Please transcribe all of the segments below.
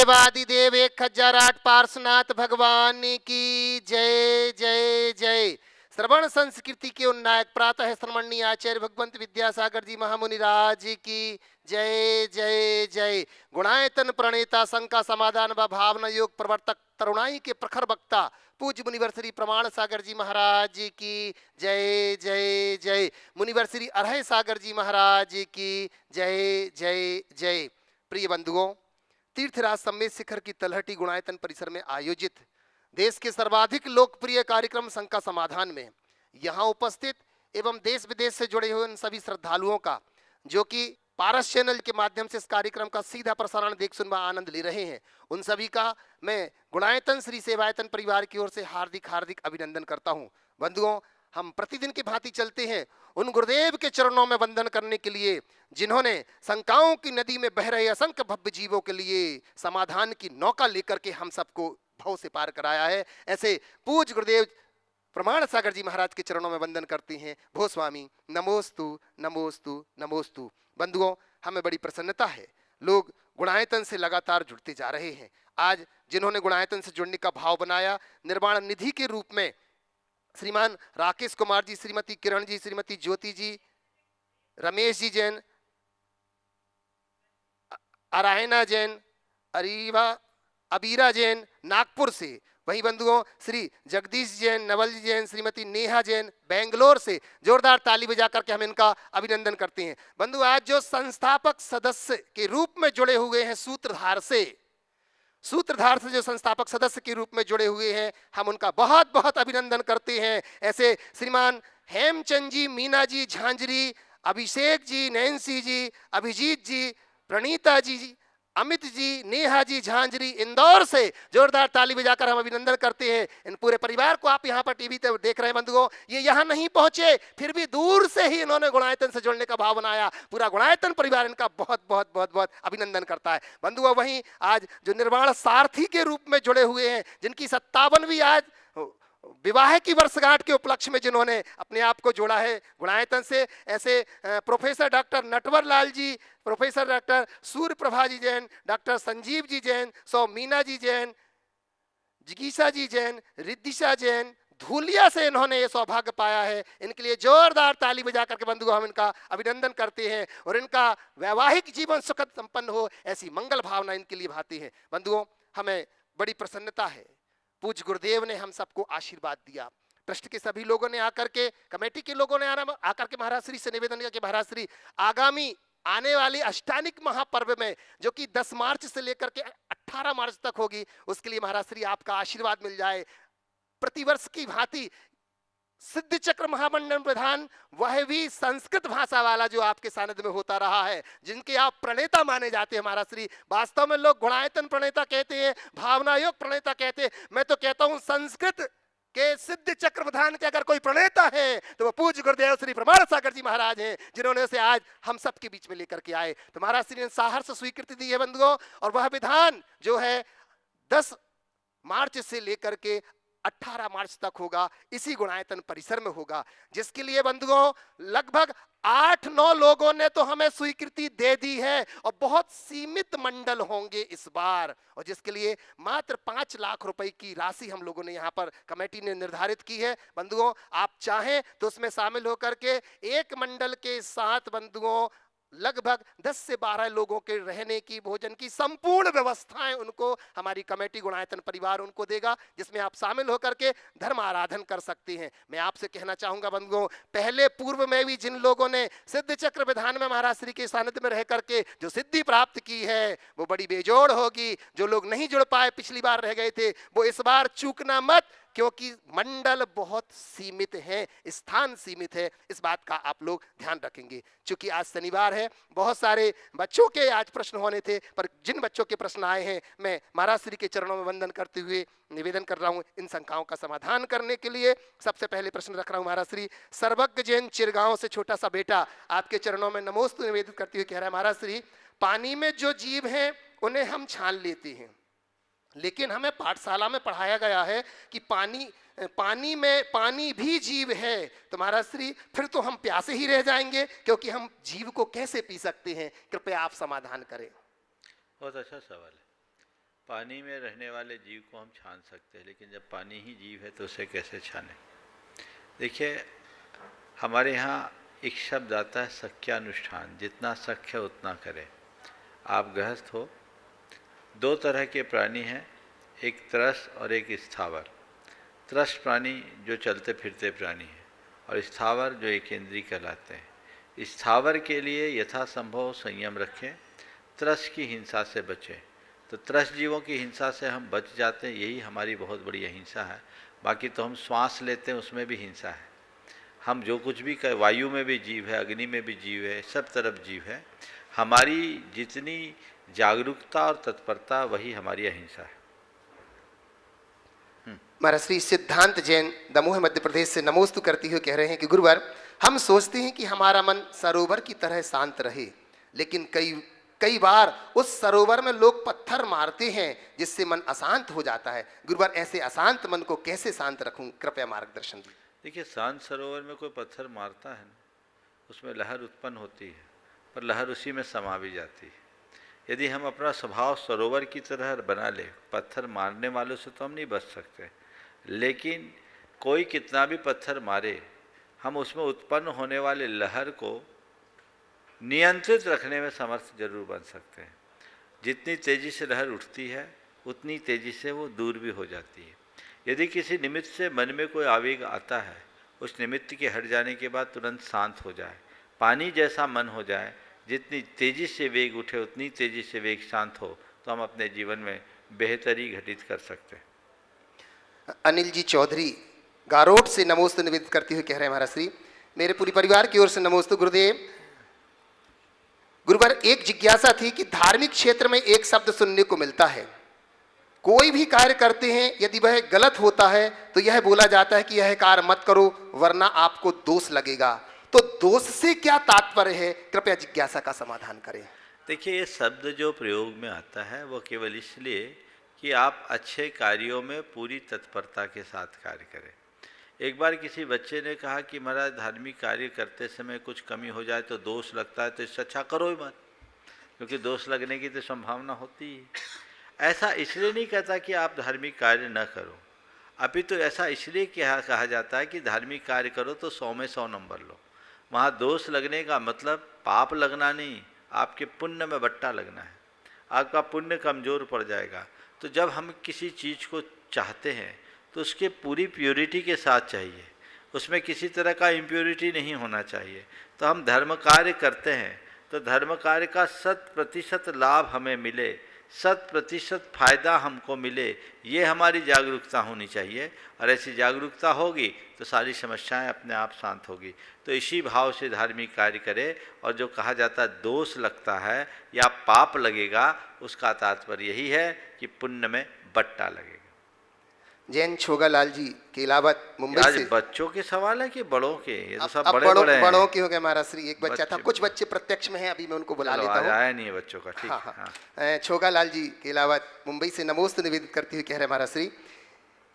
देवादिदेव 1008 पार्श्वनाथ भगवान की जय जय जय। श्रवण संस्कृति के उन्नायक प्रातः श्रमणीय आचार्य भगवंत विद्यासागर जी महामुनि राज की जय जय जय। गुणायतन प्रणेता शंका समाधान व भावना योग प्रवर्तक तरुणाई के प्रखर वक्ता पूज्य मुनिवर श्री प्रमाण सागर जी महाराज की जय जय जय। मुनिवर श्री अरहय सागर जी महाराज की जय जय जय। प्रिय बंधुओं, तीर्थराज सम्मेद शिखर की तलहटी गुणायतन परिसर में आयोजित देश के सर्वाधिक लोकप्रिय कार्यक्रम शंका समाधान में यहाँ उपस्थित एवं देश विदेश से जुड़े हुए उन सभी श्रद्धालुओं का, जो कि पारस चैनल के माध्यम से इस कार्यक्रम का सीधा प्रसारण देख सुन व आनंद ले रहे हैं, उन सभी का मैं गुणायतन श्री सेवायतन परिवार की ओर से हार्दिक हार्दिक अभिनंदन करता हूँ। बंधुओं, हम प्रतिदिन की भांति चलते हैं उन गुरुदेव के चरणों में वंदन करने के लिए, जिन्होंने शंकाओं की नदी में बह रहे असंख्य भव्य जीवों के लिए समाधान की नौका लेकर के हम सबको भव से पार कराया है। ऐसे पूज्य गुरुदेव प्रमाण सागर जी महाराज के चरणों में वंदन करते हैं। भो स्वामी नमोस्तु नमोस्तु नमोस्तु। बंधुओं, हमें बड़ी प्रसन्नता है, लोग गुणायतन से लगातार जुड़ते जा रहे हैं। आज जिन्होंने गुणायतन से जुड़ने का भाव बनाया, निर्वाण निधि के रूप में श्रीमान राकेश कुमार जी, श्रीमती किरण जी, श्रीमती ज्योति जी, रमेश जी जैन, अरायना जैन, अबीरा जैन नागपुर से, वही बंधुओं श्री जगदीश जैन, नवल जी जैन, श्रीमती नेहा जैन बेंगलोर से, जोरदार ताली बजा करके हम इनका अभिनंदन करते हैं। बंधु, आज जो संस्थापक सदस्य के रूप में जुड़े हुए हैं सूत्रधार से जो संस्थापक सदस्य के रूप में जुड़े हुए हैं, हम उनका बहुत बहुत अभिनंदन करते हैं। ऐसे श्रीमान हेमचंद जी, मीना जी झांझरी, अभिषेक जी, नैन्सी जी, अभिजीत जी, प्रणीता जी, अमित जी, नेहा जी झांझरी इंदौर से, जोरदार ताली बजाकर हम अभिनंदन करते हैं। इन पूरे परिवार को आप यहाँ पर टीवी पे देख रहे हैं बंधुओं, ये यहाँ नहीं पहुंचे, फिर भी दूर से ही इन्होंने गुणायतन से जुड़ने का भाव बनाया। पूरा गुणायतन परिवार इनका बहुत बहुत बहुत बहुत अभिनंदन करता है। बंधुओं, वहीं आज जो निर्वाण सारथी के रूप में जुड़े हुए हैं, जिनकी 57वीं आज विवाह की वर्षगांठ के उपलक्ष्य में जिन्होंने अपने आप को जोड़ा है गुणायतन से, ऐसे professor doctor Natwar Lal ji, professor doctor सूर्य प्रभा जी जैन, डॉक्टर संजीव जी जैन, सौ मीना जी जैन, जिगीसा जी जैन, रिद्धिशा जैन, धूलिया से इन्होंने ये सौभाग्य पाया है। इनके लिए जोरदार ताली बजा करके बंधुओं हम इनका अभिनंदन करते हैं और इनका वैवाहिक जीवन सुखद संपन्न हो, ऐसी मंगल भावना इनके लिए भाती है। बंधुओं, हमें बड़ी प्रसन्नता है, पूज्य गुरुदेव ने हम सबको आशीर्वाद दिया। ट्रस्ट के सभी लोगों ने आकर के, कमेटी के लोगों ने आकर के महाराज श्री से निवेदन किया कि महाराज श्री, आगामी आने वाली अष्टानिक महापर्व में, जो कि 10 मार्च से लेकर के 18 मार्च तक होगी, उसके लिए महाराज श्री आपका आशीर्वाद मिल जाए। प्रतिवर्ष की भांति सिद्ध चक्र महामंडल प्रधान, वह भी संस्कृत भाषा वाला जो आपके सानिध्य में होता रहा है, जिनके आप प्रणेता माने जाते हैं महाराज श्री। वास्तव में लोग गुणायतन प्रणेता कहते हैं, भावना योग प्रणेता कहते हैं, मैं तो कहता हूं संस्कृत के सिद्ध चक्र प्रधान के अगर कोई प्रणेता है तो वो पूज्य गुरुदेव श्री प्रमाण सागर जी महाराज हैं, जिन्होंने उसे आज हम सबके बीच में लेकर के आए। तो महाराज श्री ने साहर्ष स्वीकृति दी है बंधुओं, और वह विधान जो है 10 मार्च से लेकर के 18 मार्च तक होगा, इसी गुणायतन परिसर में होगा, जिसके लिए बंधुओं लगभग 8-9 लोगों ने तो हमें स्वीकृति दे दी है और बहुत सीमित मंडल होंगे इस बार, और जिसके लिए मात्र 5 लाख रुपए की राशि हम लोगों ने यहाँ पर कमेटी ने निर्धारित की है। बंधुओं, आप चाहें तो उसमें शामिल होकर के एक मंडल के साथ बंधुओं लगभग 10 से 12 लोगों के रहने की, भोजन की संपूर्ण व्यवस्थाएं उनको हमारी कमेटी गुणायतन परिवार उनको देगा, जिसमें आप शामिल होकर के धर्म आराधन कर सकते हैं। मैं आपसे कहना चाहूंगा बंधुओं, पहले पूर्व में भी जिन लोगों ने सिद्ध चक्र विधान में महाराज श्री के सानिध्य में रह करके जो सिद्धि प्राप्त की है, वो बड़ी बेजोड़ होगी। जो लोग नहीं जुड़ पाए, पिछली बार रह गए थे, वो इस बार चूकना मत, क्योंकि मंडल बहुत सीमित है, स्थान सीमित है। इस बात का आप लोग ध्यान रखेंगे। चूंकि आज शनिवार है, बहुत सारे बच्चों के आज प्रश्न होने थे, पर जिन बच्चों के प्रश्न आए हैं, मैं महाराज श्री के चरणों में वंदन करते हुए निवेदन कर रहा हूं इन शंकाओं का समाधान करने के लिए। सबसे पहले प्रश्न रख रहा हूं महाराज श्री सर्वज्ञ जैन चिरगांव से, छोटा सा बेटा, आपके चरणों में नमोस्तु निवेदित करते हुए कह रहा है, महाराज श्री, पानी में जो जीव हैं उन्हें हम छान लेते हैं, लेकिन हमें पाठशाला में पढ़ाया गया है कि पानी भी जीव है, तो महाराज श्री फिर तो हम प्यासे ही रह जाएंगे, क्योंकि हम जीव को कैसे पी सकते हैं? कृपया आप समाधान करें। बहुत अच्छा सवाल है। पानी में रहने वाले जीव को हम छान सकते हैं, लेकिन जब पानी ही जीव है तो उसे कैसे छाने। देखिए, हमारे यहाँ एक शब्द आता है सख्यानुष्ठान, जितना सख्य उतना करें। आप गृहस्थ हो, दो तरह के प्राणी हैं, एक त्रस और एक स्थावर। त्रस प्राणी जो चलते फिरते प्राणी हैं, और स्थावर जो एक इंद्रिय कहलाते हैं। स्थावर के लिए यथासंभव संयम रखें, त्रस की हिंसा से बचें। तो त्रस जीवों की हिंसा से हम बच जाते हैं, यही हमारी बहुत बड़ी अहिंसा है। बाकी तो हम श्वास लेते हैं, उसमें भी हिंसा है। हम जो कुछ भी कर, वायु में भी जीव है, अग्नि में भी जीव है, सब तरफ जीव है। हमारी जितनी जागरूकता और तत्परता, वही हमारी अहिंसा है। महाराज श्री सिद्धांत जैन दमोह मध्य प्रदेश से नमोस्तु करती हुए कह रहे हैं कि गुरुवर, हम सोचते हैं कि हमारा मन सरोवर की तरह शांत रहे, लेकिन कई बार उस सरोवर में लोग पत्थर मारते हैं जिससे मन अशांत हो जाता है। गुरुवर, ऐसे अशांत मन को कैसे शांत रखूं, कृपया मार्गदर्शन दीजिए। देखिए, शांत सरोवर में कोई पत्थर मारता है ना, उसमें लहर उत्पन्न होती है, पर लहर उसी में समा भी जाती है। यदि हम अपना स्वभाव सरोवर की तरह बना ले, पत्थर मारने वालों से तो हम नहीं बच सकते, लेकिन कोई कितना भी पत्थर मारे, हम उसमें उत्पन्न होने वाले लहर को नियंत्रित रखने में समर्थ जरूर बन सकते हैं। जितनी तेज़ी से लहर उठती है, उतनी तेज़ी से वो दूर भी हो जाती है। यदि किसी निमित्त से मन में कोई आवेग आता है, उस निमित्त के हट जाने के बाद तुरंत शांत हो जाए, पानी जैसा मन हो जाए, जितनी तेज़ी से वेग उठे उतनी तेज़ी से वेग शांत हो, तो हम अपने जीवन में बेहतरी घटित कर सकते हैं। अनिल जी चौधरी गारोट से नमोस्तु निवेदित करते हुए कह रहे हैं, महाराज श्री, मेरे पूरी परिवार की ओर से नमोस्तु गुरुदेव। गुरुवर, एक जिज्ञासा थी कि धार्मिक क्षेत्र में एक शब्द सुनने को मिलता है, कोई भी कार्य करते हैं यदि वह गलत होता है तो यह बोला जाता है कि यह कार्य मत करो वरना आपको दोष लगेगा। तो दोष से क्या तात्पर्य है, कृपया जिज्ञासा का समाधान करें। देखिए, ये शब्द जो प्रयोग में आता है वो केवल इसलिए कि आप अच्छे कार्यों में पूरी तत्परता के साथ कार्य करें। एक बार किसी बच्चे ने कहा कि महाराज, धार्मिक कार्य करते समय कुछ कमी हो जाए तो दोष लगता है, तो इससे अच्छा करो ही मत, क्योंकि दोष लगने की तो संभावना होती है। ऐसा इसलिए नहीं कहता कि आप धार्मिक कार्य न करो, अभी तो ऐसा इसलिए कहा जाता है कि धार्मिक कार्य करो तो 100 में 100 नंबर लो। वहाँ दोष लगने का मतलब पाप लगना नहीं, आपके पुण्य में बट्टा लगना है, आपका पुण्य कमज़ोर पड़ जाएगा। तो जब हम किसी चीज़ को चाहते हैं तो उसके पूरी प्योरिटी के साथ चाहिए, उसमें किसी तरह का इम्प्योरिटी नहीं होना चाहिए। तो हम धर्म कार्य करते हैं तो धर्म कार्य का 100% लाभ हमें मिले, 100% फायदा हमको मिले, ये हमारी जागरूकता होनी चाहिए। और ऐसी जागरूकता होगी तो सारी समस्याएं अपने आप शांत होगी। तो इसी भाव से धार्मिक कार्य करें। और जो कहा जाता है दोष लगता है या पाप लगेगा, उसका तात्पर्य यही है कि पुण्य में बट्टा लगेगा। जैन छोगालाल जी केलावत मुंबई से। बच्चों के सवाल है कि बड़ों के? ये तो सब बड़े हैं। बड़ों के हो गए महाराज श्री। एक बच्चा था, कुछ बच्चे प्रत्यक्ष में हैं, अभी मैं उनको बुला लेता हूँ। आया नहीं है बच्चों का, ठीक है। छोगालाल जी केलावत मुंबई से नमोस्तु निवेदित करते हुए कह रहे महाराज श्री,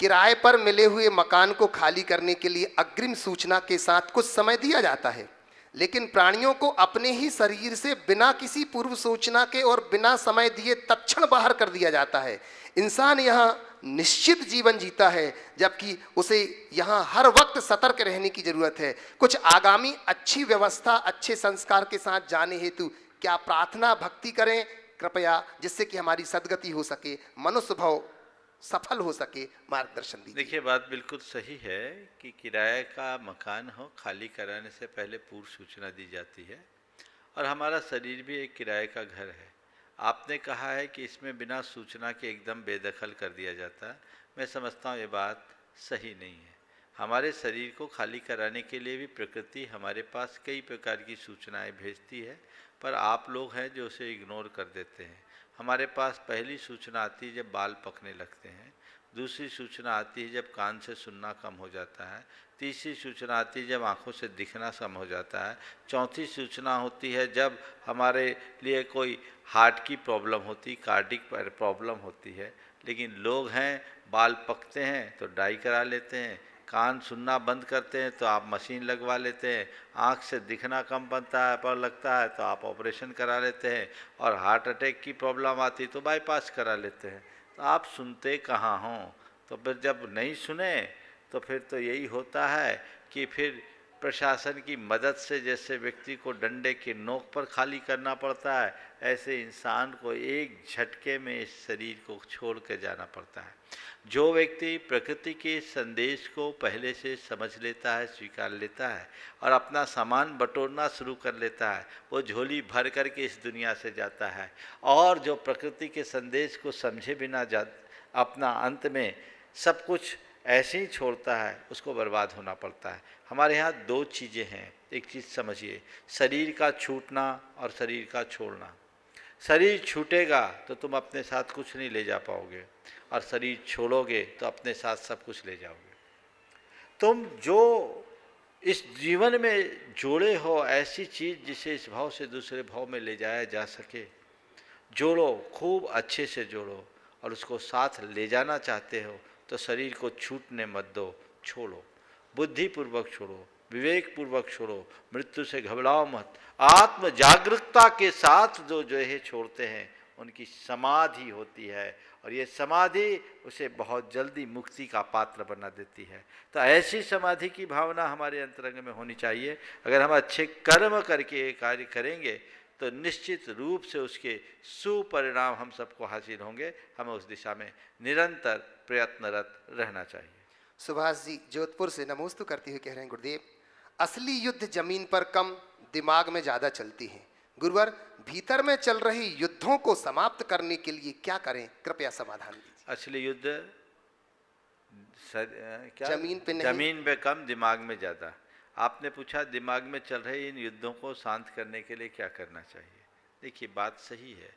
किराए पर मिले हुए मकान को खाली करने के लिए अग्रिम सूचना के साथ कुछ समय दिया जाता है, लेकिन प्राणियों को अपने ही शरीर से बिना किसी पूर्व सूचना के और बिना समय दिए तत्क्षण बाहर कर दिया जाता है। इंसान यहाँ निश्चित जीवन जीता है, जबकि उसे यहाँ हर वक्त सतर्क रहने की जरूरत है। कुछ आगामी अच्छी व्यवस्था, अच्छे संस्कार के साथ जाने हेतु क्या प्रार्थना भक्ति करें कृपया, जिससे कि हमारी सदगति हो सके, मनुष्य भाव सफल हो सके, मार्गदर्शन दीजिए। देखिए, बात बिल्कुल सही है कि किराए का मकान हो, खाली कराने से पहले पूर्व सूचना दी जाती है। और हमारा शरीर भी एक किराए का घर है। आपने कहा है कि इसमें बिना सूचना के एकदम बेदखल कर दिया जाता है। मैं समझता हूँ ये बात सही नहीं है। हमारे शरीर को खाली कराने के लिए भी प्रकृति हमारे पास कई प्रकार की सूचनाएं भेजती है, पर आप लोग हैं जो उसे इग्नोर कर देते हैं। हमारे पास पहली सूचना आती है जब बाल पकने लगते हैं, दूसरी सूचना आती है जब कान से सुनना कम हो जाता है, तीसरी सूचना आती है जब आँखों से दिखना कम हो जाता है, चौथी सूचना होती है जब हमारे लिए कोई हार्ट की प्रॉब्लम होती, कार्डिक प्रॉब्लम होती है। लेकिन लोग हैं, बाल पकते हैं तो डाई करा लेते हैं, कान सुनना बंद करते हैं तो आप मशीन लगवा लेते हैं, आँख से दिखना कम बनता है पर लगता है तो आप ऑपरेशन करा लेते हैं, और हार्ट अटैक की प्रॉब्लम आती तो बाईपास करा लेते हैं। तो आप सुनते कहाँ हो? तो फिर जब नहीं सुने तो फिर तो यही होता है कि फिर प्रशासन की मदद से जैसे व्यक्ति को डंडे की नोक पर खाली करना पड़ता है, ऐसे इंसान को एक झटके में इस शरीर को छोड़ कर जाना पड़ता है। जो व्यक्ति प्रकृति के संदेश को पहले से समझ लेता है, स्वीकार लेता है और अपना सामान बटोरना शुरू कर लेता है, वो झोली भर करके इस दुनिया से जाता है। और जो प्रकृति के संदेश को समझे बिना अपना अंत में सब कुछ ऐसे ही छोड़ता है, उसको बर्बाद होना पड़ता है। हमारे यहाँ दो चीज़ें हैं, एक चीज़ समझिए, शरीर का छूटना और शरीर का छोड़ना। शरीर छूटेगा तो तुम अपने साथ कुछ नहीं ले जा पाओगे, और शरीर छोड़ोगे तो अपने साथ सब कुछ ले जाओगे। तुम जो इस जीवन में जोड़े हो ऐसी चीज़ जिसे इस भाव से दूसरे भाव में ले जाया जा सके, जोड़ो, खूब अच्छे से जोड़ो। और उसको साथ ले जाना चाहते हो तो शरीर को छूटने मत दो, छोड़ो, बुद्धिपूर्वक छोड़ो, विवेक पूर्वक छोड़ो, मृत्यु से घबराओ मत। आत्म जागरूकता के साथ जो है छोड़ते हैं उनकी समाधि होती है, और ये समाधि उसे बहुत जल्दी मुक्ति का पात्र बना देती है। तो ऐसी समाधि की भावना हमारे अंतरंग में होनी चाहिए। अगर हम अच्छे कर्म करके ये कार्य करेंगे तो निश्चित रूप से उसके सुपरिणाम हम सबको हासिल होंगे। हमें उस दिशा में निरंतर प्रयत्नरत रहना चाहिए। सुभाष जी जोधपुर से नमोस्तु करते हुए कह रहे हैं, गुरुदेव असली युद्ध जमीन पर कम, दिमाग में ज्यादा चलती है। गुरुवर भीतर में चल रहे युद्धों को समाप्त करने के लिए क्या करें, कृपया समाधान दीजिए। असली युद्ध क्या? जमीन पे नहीं, जमीन पे कम, दिमाग में ज़्यादा। आपने पूछा दिमाग में चल रहे इन युद्धों को शांत करने के लिए क्या करना चाहिए। देखिए बात सही है,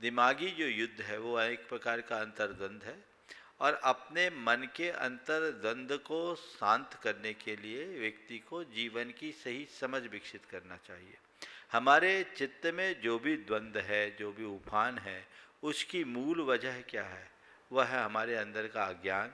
दिमागी जो युद्ध है वो एक प्रकार का अंतर्द्वंद है, और अपने मन के अंतर्द्वंद को शांत करने के लिए व्यक्ति को जीवन की सही समझ विकसित करना चाहिए। हमारे चित्त में जो भी द्वंद्व है, जो भी उफान है, उसकी मूल वजह क्या है? वह है हमारे अंदर का अज्ञान,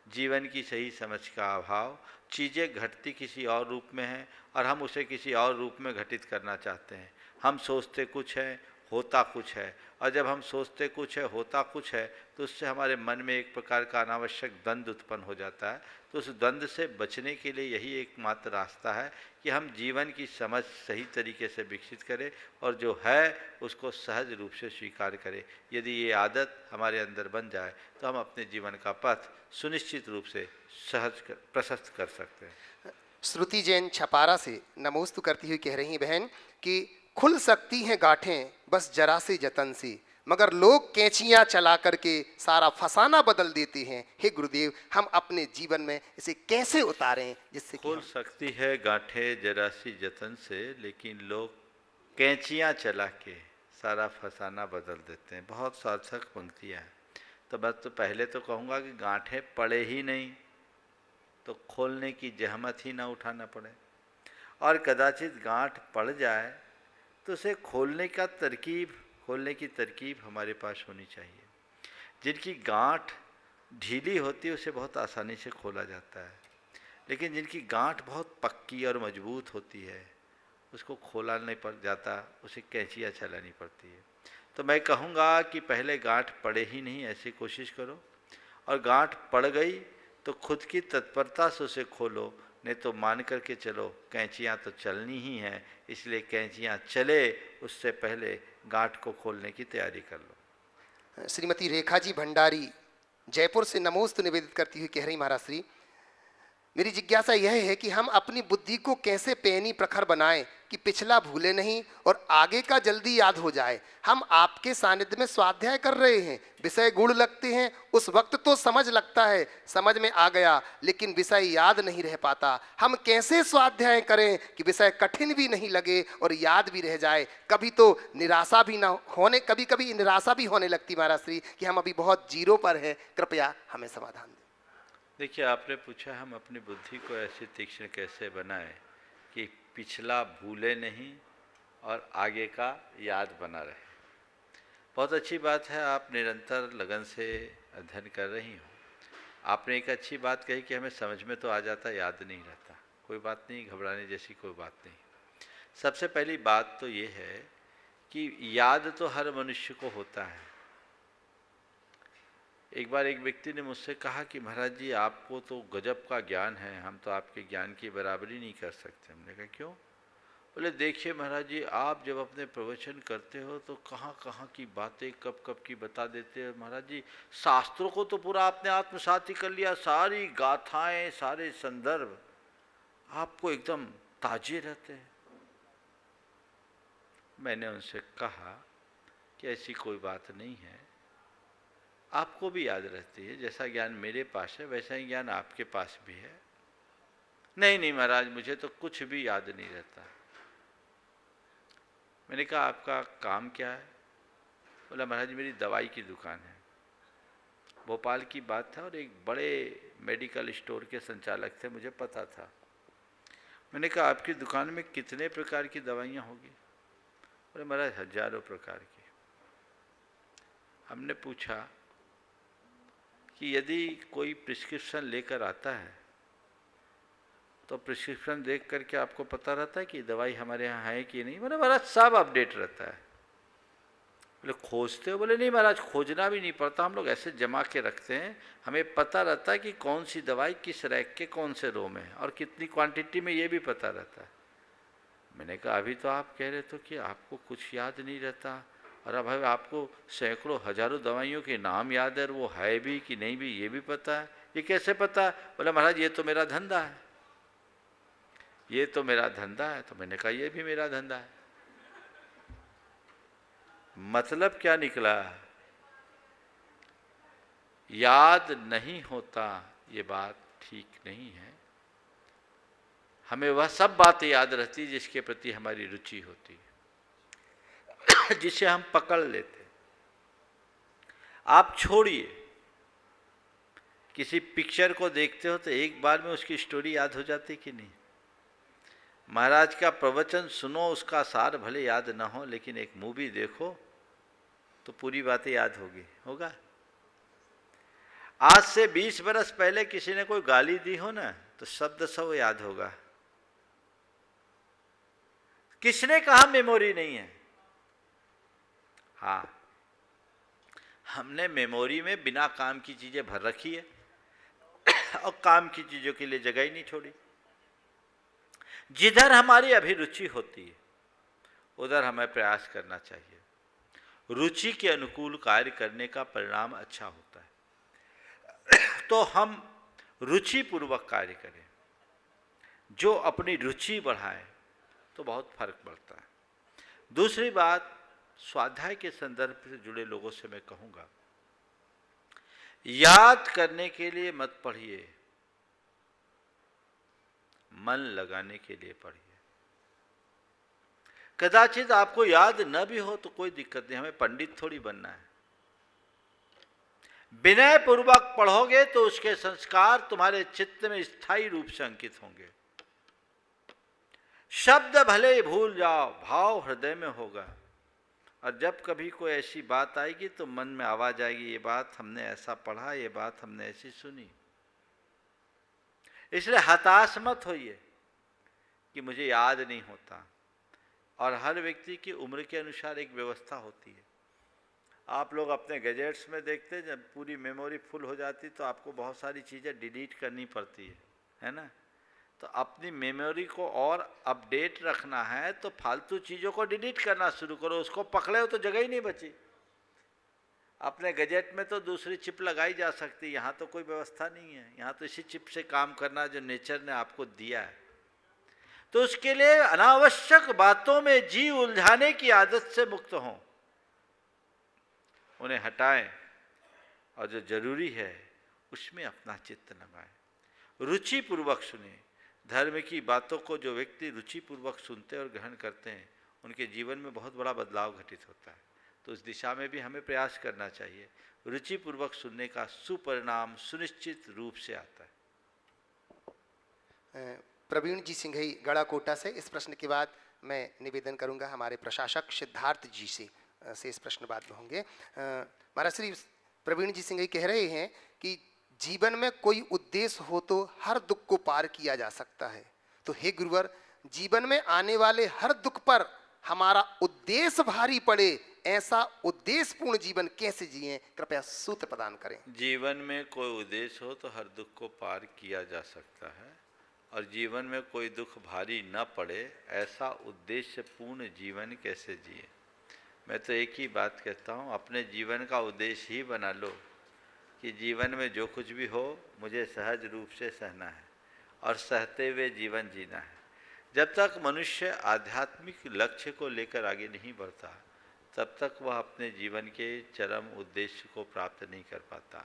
जीवन की सही समझ का अभाव। चीज़ें घटती किसी और रूप में हैं और हम उसे किसी और रूप में घटित करना चाहते हैं। हम सोचते कुछ है, होता कुछ है, और जब हम सोचते कुछ है, होता कुछ है, तो उससे हमारे मन में एक प्रकार का अनावश्यक द्वंद्व उत्पन्न हो जाता है। तो उस द्वंद्व से बचने के लिए यही एकमात्र रास्ता है कि हम जीवन की समझ सही तरीके से विकसित करें और जो है उसको सहज रूप से स्वीकार करें। यदि ये आदत हमारे अंदर बन जाए तो हम अपने जीवन का पथ सुनिश्चित रूप से प्रशस्त कर सकते हैं। श्रुति जैन छपारा से नमोस्तु करती हुई कह रही हैं बहन कि खुल सकती हैं गांठें बस जरा से जतन से, मगर लोग कैंचियां चला करके सारा फसाना बदल देते हैं। हे गुरुदेव, हम अपने जीवन में इसे कैसे उतारें जिससे खुल सकती है गांठें जरा सी जतन से, लेकिन लोग कैंचियां चला के सारा फसाना बदल देते हैं। बहुत सार्थक पंक्तियाँ हैं। तो बस तो पहले तो कहूँगा कि गांठें पड़े ही नहीं तो खोलने की जहमत ही ना उठाना पड़े, और कदाचित गांठ पड़ जाए तो उसे खोलने की तरकीब हमारे पास होनी चाहिए। जिनकी गांठ ढीली होती है उसे बहुत आसानी से खोला जाता है, लेकिन जिनकी गांठ बहुत पक्की और मजबूत होती है उसको खोला नहीं पड़ जाता, उसे कैंचियाँ चलानी पड़ती है। तो मैं कहूँगा कि पहले गांठ पड़े ही नहीं ऐसी कोशिश करो, और गांठ पड़ गई तो खुद की तत्परता से उसे खोलो, नहीं तो मान करके चलो कैंचियाँ तो चलनी ही हैं, इसलिए कैंचियाँ चले उससे पहले गांठ को खोलने की तैयारी कर लो। श्रीमती रेखा जी भंडारी जयपुर से नमोस्तु निवेदित करती हुई कह रही, महाराज श्री मेरी जिज्ञासा यह है कि हम अपनी बुद्धि को कैसे पैनी प्रखर बनाएं कि पिछला भूले नहीं और आगे का जल्दी याद हो जाए। हम आपके सानिध्य में स्वाध्याय कर रहे हैं, विषय गुण लगते हैं, उस वक्त तो समझ लगता है, समझ में आ गया, लेकिन विषय याद नहीं रह पाता। हम कैसे स्वाध्याय करें कि विषय कठिन भी नहीं लगे और याद भी रह जाए। कभी तो निराशा भी ना होने, कभी कभी निराशा भी होने लगती महाराज श्री कि हम अभी बहुत जीरो पर हैं, कृपया हमें समाधान दें। देखिए, आपने पूछा हम अपनी बुद्धि को ऐसी तीक्ष्ण कैसे बनाएं कि पिछला भूले नहीं और आगे का याद बना रहे। बहुत अच्छी बात है, आप निरंतर लगन से अध्ययन कर रही हो। आपने एक अच्छी बात कही कि हमें समझ में तो आ जाता, याद नहीं रहता। कोई बात नहीं, घबराने जैसी कोई बात नहीं। सबसे पहली बात तो ये है कि याद तो हर मनुष्य को होता है। एक बार एक व्यक्ति ने मुझसे कहा कि महाराज जी आपको तो गजब का ज्ञान है, हम तो आपके ज्ञान की बराबरी नहीं कर सकते। हमने कहा क्यों? बोले देखिए महाराज जी, आप जब अपने प्रवचन करते हो तो कहाँ कहाँ की बातें कब कब की बता देते हैं। महाराज जी शास्त्रों को तो पूरा आपने आत्मसात ही कर लिया, सारी गाथाएं सारे संदर्भ आपको एकदम ताजे रहते हैं। मैंने उनसे कहा कि ऐसी कोई बात नहीं है, आपको भी याद रहती है, जैसा ज्ञान मेरे पास है वैसा ही ज्ञान आपके पास भी है। नहीं नहीं महाराज मुझे तो कुछ भी याद नहीं रहता। मैंने कहा आपका काम क्या है? बोला महाराज मेरी दवाई की दुकान है। भोपाल की बात था और एक बड़े मेडिकल स्टोर के संचालक थे, मुझे पता था। मैंने कहा आपकी दुकान में कितने प्रकार की दवाइयाँ होगी? बोले महाराज हजारों प्रकार की। हमने पूछा कि यदि कोई प्रिस्क्रिप्शन लेकर आता है तो प्रिस्क्रिप्शन देख करके आपको पता रहता है कि दवाई हमारे यहाँ है कि नहीं? बोले महाराज सब अपडेट रहता है। बोले खोजते हो? बोले नहीं महाराज खोजना भी नहीं पड़ता, हम लोग ऐसे जमा के रखते हैं, हमें पता रहता है कि कौन सी दवाई किस रैक के कौन से रो में है और कितनी क्वांटिटी में, ये भी पता रहता है। मैंने कहा अभी तो आप कह रहे थे कि आपको कुछ याद नहीं रहता और अब आपको सैकड़ों हजारों दवाइयों के नाम याद है और वो है भी कि नहीं भी ये भी पता है, ये कैसे पता है? बोला महाराज ये तो मेरा धंधा है, ये तो मेरा धंधा है। तो मैंने कहा ये भी मेरा धंधा है। मतलब क्या निकला? याद नहीं होता, ये बात ठीक नहीं है। हमें वह सब बातें याद रहती जिसके प्रति हमारी रुचि होती है, जिसे हम पकड़ लेते। आप छोड़िए, किसी पिक्चर को देखते हो तो एक बार में उसकी स्टोरी याद हो जाती कि नहीं? महाराज का प्रवचन सुनो, उसका सार भले याद ना हो, लेकिन एक मूवी देखो तो पूरी बातें याद होगा। आज से 20 बरस पहले किसी ने कोई गाली दी हो ना तो शब्द सब याद होगा। किसने कहा मेमोरी नहीं है? हाँ, हमने मेमोरी में बिना काम की चीजें भर रखी है और काम की चीजों के लिए जगह ही नहीं छोड़ी। जिधर हमारी अभिरुचि होती है उधर हमें प्रयास करना चाहिए। रुचि के अनुकूल कार्य करने का परिणाम अच्छा होता है। तो हम रुचि पूर्वक कार्य करें, जो अपनी रुचि बढ़ाए तो बहुत फर्क पड़ता है। दूसरी बात, स्वाध्याय के संदर्भ से जुड़े लोगों से मैं कहूँगा, याद करने के लिए मत पढ़िए, मन लगाने के लिए पढ़िए। कदाचित आपको याद न भी हो तो कोई दिक्कत नहीं, हमें पंडित थोड़ी बनना है। विनय पूर्वक पढ़ोगे तो उसके संस्कार तुम्हारे चित्त में स्थायी रूप से अंकित होंगे। शब्द भले ही भूल जाओ, भाव हृदय में होगा। और जब कभी कोई ऐसी बात आएगी तो मन में आवाज आएगी, ये बात हमने ऐसा पढ़ा, ये बात हमने ऐसी सुनी। इसलिए हताश मत होइए कि मुझे याद नहीं होता। और हर व्यक्ति की उम्र के अनुसार एक व्यवस्था होती है। आप लोग अपने गैजेट्स में देखते हैं, जब पूरी मेमोरी फुल हो जाती तो आपको बहुत सारी चीज़ें डिलीट करनी पड़ती है ना? तो अपनी मेमोरी को और अपडेट रखना है तो फालतू चीज़ों को डिलीट करना शुरू करो। उसको पकड़े हो तो जगह ही नहीं बची। अपने गैजेट में तो दूसरी चिप लगाई जा सकती है, यहाँ तो कोई व्यवस्था नहीं है। यहाँ तो इसी चिप से काम करना जो नेचर ने आपको दिया है। तो उसके लिए अनावश्यक बातों में जी उलझाने की आदत से मुक्त हों, उन्हें हटाएं और जो जरूरी है उसमें अपना चित्त लगाएं। रुचि पूर्वक सुने। धर्म की बातों को जो व्यक्ति रुचि पूर्वक सुनते और ग्रहण करते हैं उनके जीवन में बहुत बड़ा बदलाव घटित होता है। तो उस दिशा में भी हमें प्रयास करना चाहिए। रुचि पूर्वक सुनने का सुपरिणाम सुनिश्चित रूप से आता है। प्रवीण जी सिंघई गढ़ाकोटा से इस प्रश्न के बाद मैं निवेदन करूंगा हमारे प्रशासक सिद्धार्थ जी से इस प्रश्न बाद में होंगे। महाराज श्री प्रवीण जी सिंघई कह रहे हैं कि जीवन में कोई उद्देश्य हो तो हर दुख को पार किया जा सकता है। तो हे गुरुवर, जीवन में आने वाले हर दुख पर हमारा उद्देश्य भारी पड़े, ऐसा उद्देश्यपूर्ण जीवन कैसे जिएं, कृपया सूत्र प्रदान करें। जीवन में कोई उद्देश्य हो तो हर दुख को पार किया जा सकता है, और जीवन में कोई दुख भारी न पड़े ऐसा उद्देश्यपूर्ण जीवन कैसे जिए। मैं तो एक ही बात कहता हूँ, अपने जीवन का उद्देश्य ही बना लो कि जीवन में जो कुछ भी हो मुझे सहज रूप से सहना है और सहते हुए जीवन जीना है। जब तक मनुष्य आध्यात्मिक लक्ष्य को लेकर आगे नहीं बढ़ता तब तक वह अपने जीवन के चरम उद्देश्य को प्राप्त नहीं कर पाता।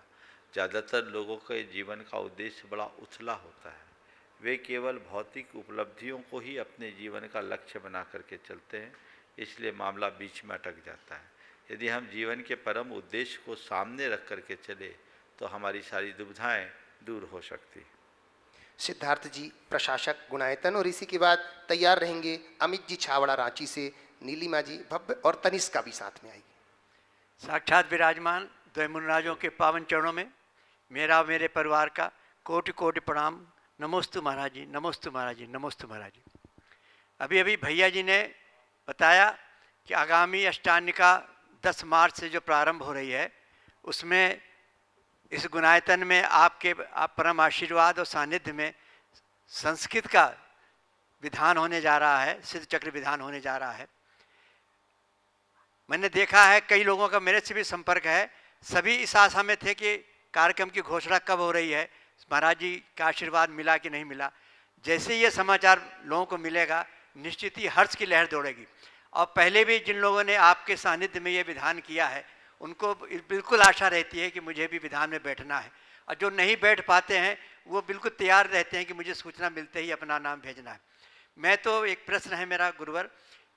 ज़्यादातर लोगों के जीवन का उद्देश्य बड़ा उथला होता है, वे केवल भौतिक उपलब्धियों को ही अपने जीवन का लक्ष्य बना करके चलते हैं, इसलिए मामला बीच में अटक जाता है। यदि हम जीवन के परम उद्देश्य को सामने रख करके चले तो हमारी सारी दुविधाएं दूर हो सकती। सिद्धार्थ जी प्रशासक गुणायतन, और इसी के बाद तैयार रहेंगे अमित जी छावड़ा रांची से, नीलिमा जी भव्य और तनिष्का भी साथ में आएगी। साक्षात विराजमान द्वैमुनराजों के पावन चरणों में मेरा और मेरे परिवार का कोटि कोटि प्रणाम। नमोस्तु महाराज जी, नमोस्तु महाराज जी, नमोस्तु महाराज जी। अभी अभी भैया जी ने बताया कि आगामी अष्टांगिका 10 मार्च से जो प्रारंभ हो रही है उसमें इस गुणायतन में आप परम आशीर्वाद और सानिध्य में संस्कृत का विधान होने जा रहा है, सिद्ध चक्र विधान होने जा रहा है। मैंने देखा है कई लोगों का मेरे से भी संपर्क है, सभी इस आशा में थे कि कार्यक्रम की घोषणा कब हो रही है, महाराज जी का आशीर्वाद मिला कि नहीं मिला। जैसे ये समाचार लोगों को मिलेगा निश्चित ही हर्ष की लहर दौड़ेगी। और पहले भी जिन लोगों ने आपके सानिध्य में ये विधान किया है उनको बिल्कुल आशा रहती है कि मुझे भी विधान में बैठना है, और जो नहीं बैठ पाते हैं वो बिल्कुल तैयार रहते हैं कि मुझे सूचना मिलते ही अपना नाम भेजना है। मैं तो एक प्रश्न है मेरा गुरुवर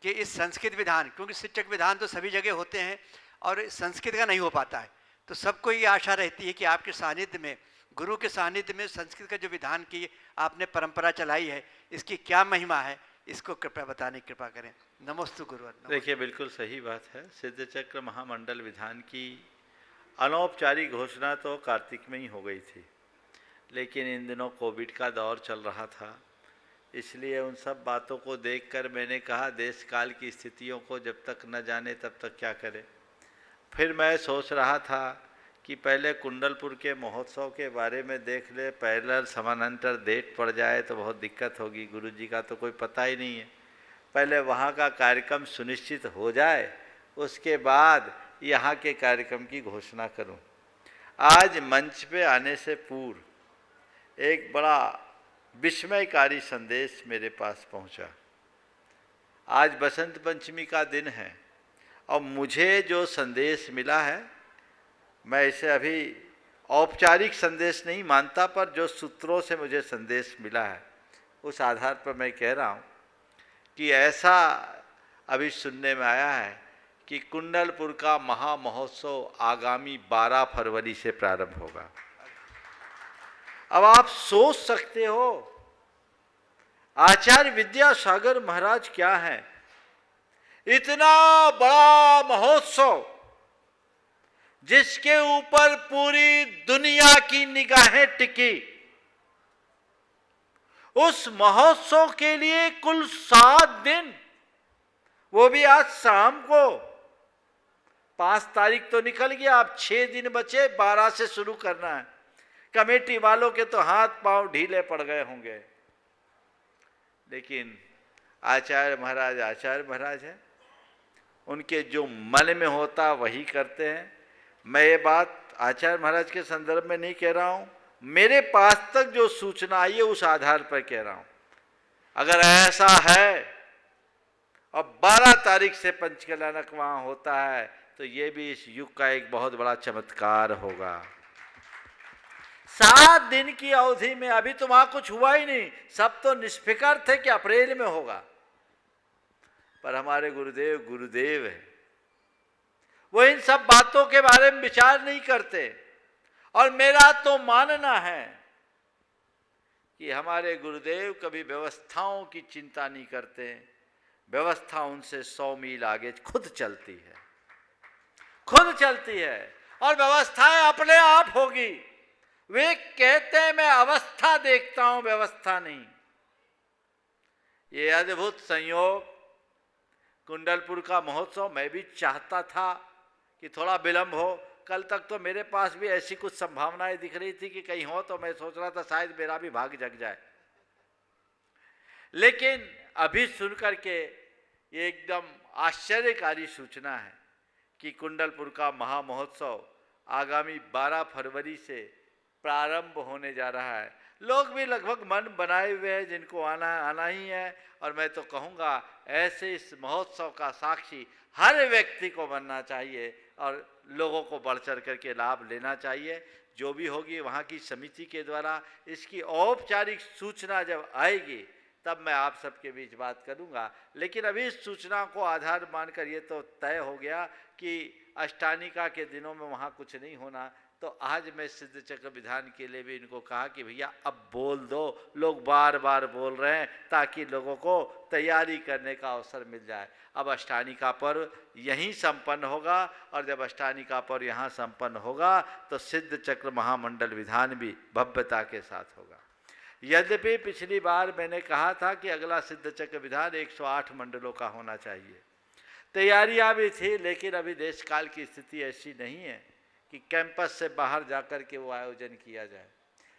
कि इस संस्कृत विधान, क्योंकि शिक्षक विधान तो सभी जगह होते हैं और संस्कृत का नहीं हो पाता है, तो सबको ये आशा रहती है कि आपके सानिध्य में, गुरु के सानिध्य में संस्कृत का जो विधान की आपने परंपरा चलाई है इसकी क्या महिमा है, इसको कृपया बताने की कृपा करें। नमोस्तु गुरुवर। देखिए बिल्कुल सही बात है। सिद्ध चक्र महामंडल विधान की अनौपचारिक घोषणा तो कार्तिक में ही हो गई थी, लेकिन इन दिनों कोविड का दौर चल रहा था, इसलिए उन सब बातों को देखकर मैंने कहा देश काल की स्थितियों को जब तक न जाने तब तक क्या करें। फिर मैं सोच रहा था कि पहले कुंडलपुर के महोत्सव के बारे में देख ले, पैरेलल समानांतर डेट पड़ जाए तो बहुत दिक्कत होगी, गुरुजी का तो कोई पता ही नहीं है। पहले वहाँ का कार्यक्रम सुनिश्चित हो जाए उसके बाद यहाँ के कार्यक्रम की घोषणा करूँ। आज मंच पे आने से पूर्व एक बड़ा विस्मयकारी संदेश मेरे पास पहुँचा। आज बसंत पंचमी का दिन है और मुझे जो संदेश मिला है मैं इसे अभी औपचारिक संदेश नहीं मानता, पर जो सूत्रों से मुझे संदेश मिला है उस आधार पर मैं कह रहा हूँ कि ऐसा अभी सुनने में आया है कि कुंडलपुर का महामहोत्सव आगामी 12 फरवरी से प्रारंभ होगा। अब आप सोच सकते हो आचार्य विद्यासागर महाराज क्या हैं, इतना बड़ा महोत्सव जिसके ऊपर पूरी दुनिया की निगाहें टिकी, उस महोत्सव के लिए कुल 7 दिन, वो भी आज शाम को 5 तारीख तो निकल गया, अब 6 दिन बचे, 12 से शुरू करना है। कमेटी वालों के तो हाथ पांव ढीले पड़ गए होंगे, लेकिन आचार्य महाराज हैं, उनके जो मन में होता वही करते हैं। मैं ये बात आचार्य महाराज के संदर्भ में नहीं कह रहा हूँ, मेरे पास तक जो सूचना आई है उस आधार पर कह रहा हूँ। अगर ऐसा है और 12 तारीख से पंचकल्याणक वहाँ होता है तो ये भी इस युग का एक बहुत बड़ा चमत्कार होगा। 7 दिन की अवधि में, अभी तो वहाँ कुछ हुआ ही नहीं, सब तो निष्फिकर थे कि अप्रैल में होगा, पर हमारे गुरुदेव है, वो इन सब बातों के बारे में विचार नहीं करते। और मेरा तो मानना है कि हमारे गुरुदेव कभी व्यवस्थाओं की चिंता नहीं करते, व्यवस्था उनसे 100 मील आगे खुद चलती है और व्यवस्थाएं अपने आप होगी। वे कहते हैं मैं अवस्था देखता हूं, व्यवस्था नहीं। ये अद्भुत संयोग कुंडलपुर का महोत्सव मैं भी चाहता था कि थोड़ा विलंब हो। कल तक तो मेरे पास भी ऐसी कुछ संभावनाएं दिख रही थी कि कहीं हो, तो मैं सोच रहा था शायद मेरा भी भाग जग जाए। लेकिन अभी सुनकर के ये एकदम आश्चर्यकारी सूचना है कि कुंडलपुर का महामहोत्सव आगामी 12 फरवरी से प्रारंभ होने जा रहा है। लोग भी लगभग मन बनाए हुए हैं, जिनको आना ही है। और मैं तो कहूँगा ऐसे इस महोत्सव का साक्षी हर व्यक्ति को बनना चाहिए और लोगों को बढ़ चढ़ करके लाभ लेना चाहिए। जो भी होगी वहाँ की समिति के द्वारा इसकी औपचारिक सूचना जब आएगी तब मैं आप सबके बीच बात करूँगा। लेकिन अभी इस सूचना को आधार मानकर ये तो तय हो गया कि अष्टानिका के दिनों में वहाँ कुछ नहीं होना, तो आज मैं सिद्ध चक्र विधान के लिए भी इनको कहा कि भैया अब बोल दो, लोग बार बार बोल रहे हैं, ताकि लोगों को तैयारी करने का अवसर मिल जाए। अब अष्टानिका पर्व यहीं संपन्न होगा और जब अष्टानिका पर्व यहाँ संपन्न होगा तो सिद्ध चक्र महामंडल विधान भी भव्यता के साथ होगा। यद्यपि पिछली बार मैंने कहा था कि अगला सिद्ध चक्र विधान 108 मंडलों का होना चाहिए, तैयारियां भी थी, लेकिन अभी देश काल की स्थिति ऐसी नहीं है कि कैंपस से बाहर जाकर के वो आयोजन किया जाए।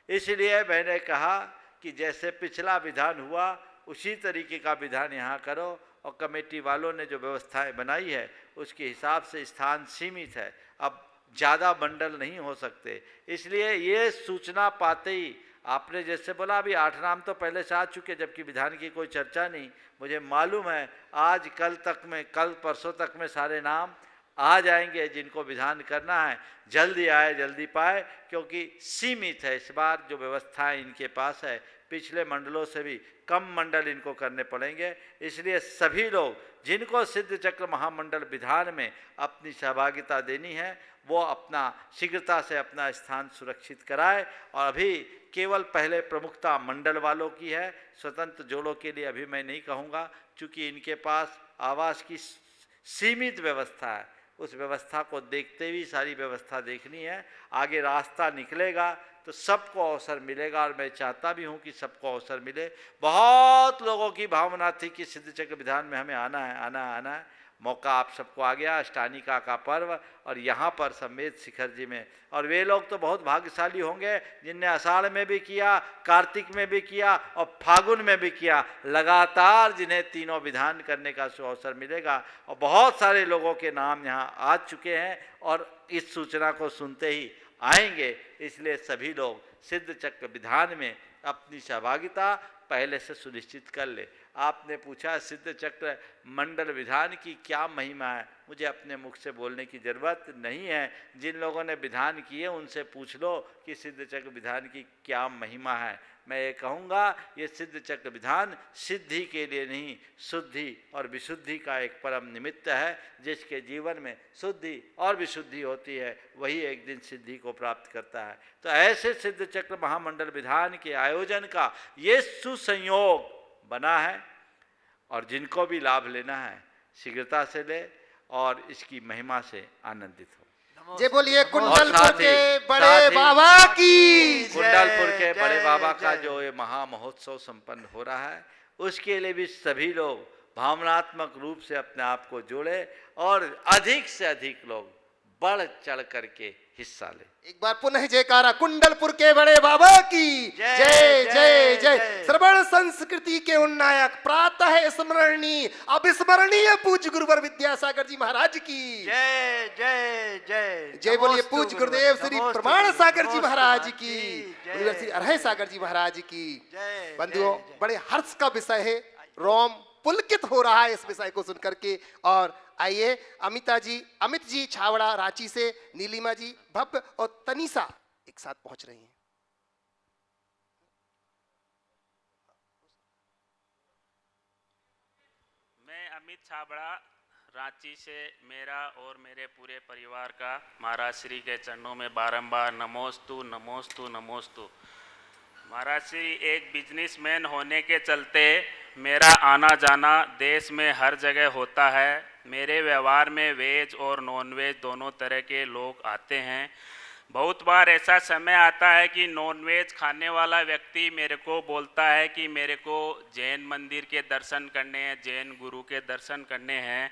इसलिए मैंने कहा कि जैसे पिछला विधान हुआ उसी तरीके का विधान यहाँ करो, और कमेटी वालों ने जो व्यवस्थाएं बनाई है उसके हिसाब से स्थान सीमित है, अब ज़्यादा मंडल नहीं हो सकते। इसलिए ये सूचना पाते ही आपने जैसे बोला अभी 8 नाम तो पहले से आ चुके, जबकि विधान की कोई चर्चा नहीं। मुझे मालूम है आज कल परसों तक में सारे नाम आ जाएंगे जिनको विधान करना है। जल्दी आए जल्दी पाए, क्योंकि सीमित है इस बार जो व्यवस्थाएं इनके पास है। पिछले मंडलों से भी कम मंडल इनको करने पड़ेंगे। इसलिए सभी लोग जिनको सिद्ध चक्र महामंडल विधान में अपनी सहभागिता देनी है वो अपना शीघ्रता से अपना स्थान सुरक्षित कराए। और अभी केवल पहले प्रमुखता मंडल वालों की है, स्वतंत्र जोड़ों के लिए अभी मैं नहीं कहूँगा, क्योंकि इनके पास आवास की सीमित व्यवस्था है। उस व्यवस्था को देखते हुए सारी व्यवस्था देखनी है। आगे रास्ता निकलेगा तो सबको अवसर मिलेगा, और मैं चाहता भी हूँ कि सबको अवसर मिले। बहुत लोगों की भावना थी कि सिद्ध चक्र विधान में हमें आना है। मौका आप सबको आ गया, अष्टानिका का पर्व और यहाँ पर समेत शिखर जी में। और वे लोग तो बहुत भाग्यशाली होंगे जिनने आषाढ़ में भी किया, कार्तिक में भी किया और फागुन में भी किया, लगातार जिन्हें तीनों विधान करने का अवसर मिलेगा। और बहुत सारे लोगों के नाम यहाँ आ चुके हैं और इस सूचना को सुनते ही आएंगे। इसलिए सभी लोग सिद्ध चक्र विधान में अपनी सहभागिता पहले से सुनिश्चित कर ले। आपने पूछा सिद्ध चक्र मंडल विधान की क्या महिमा है, मुझे अपने मुख से बोलने की ज़रूरत नहीं है। जिन लोगों ने विधान किए उनसे पूछ लो कि सिद्ध चक्र विधान की क्या महिमा है। मैं ये कहूँगा ये सिद्ध चक्र विधान सिद्धि के लिए नहीं, शुद्धि और विशुद्धि का एक परम निमित्त है। जिसके जीवन में शुद्धि और विशुद्धि होती है वही एक दिन सिद्धि को प्राप्त करता है। तो ऐसे सिद्ध चक्र महामंडल विधान के आयोजन का ये सुसंयोग बना है, और जिनको भी लाभ लेना है शीघ्रता से ले और इसकी महिमा से आनंदित हो। जय बोलिए कुंडलपुर के बड़े बाबा की। कुंडलपुर के बड़े बाबा का जो ये महा महोत्सव संपन्न हो रहा है उसके लिए भी सभी लोग भावनात्मक रूप से अपने आप को जोड़े और अधिक से अधिक लोग बढ़ चढ़ करके हिस्सा ले। एक बार पुनः जयकारा कुंडलपुर के बड़े बाबा की जय जय जय। श्रवण संस्कृति के उन्नायक प्रातः स्मरणीय अविस्मरणीय पूज्य गुरुवर विद्यासागर जी महाराज की जय जय जय। जय बोलिए पूज्य गुरुदेव श्री प्रमाण सागर जी महाराज की, गुरुवर श्री अरहय सागर जी महाराज की। बंधुओं बड़े हर्ष का विषय है, रोम पुलकित हो रहा है इस विषय को सुनकर के। और आइए अमित जी छावड़ा रांची से, नीलिमा जी भव्य और तनीसा एक साथ पहुंच रही हैं। मैं अमित छाबड़ा रांची से, मेरा और मेरे पूरे परिवार का महाराज श्री के चरणों में बारंबार नमोस्तु नमोस्तु नमोस्तु। महाराज श्री एक बिजनेसमैन होने के चलते मेरा आना जाना देश में हर जगह होता है। मेरे व्यवहार में वेज और नॉन वेज दोनों तरह के लोग आते हैं। बहुत बार ऐसा समय आता है कि नॉनवेज खाने वाला व्यक्ति मेरे को बोलता है कि मेरे को जैन मंदिर के दर्शन करने हैं, जैन गुरु के दर्शन करने हैं।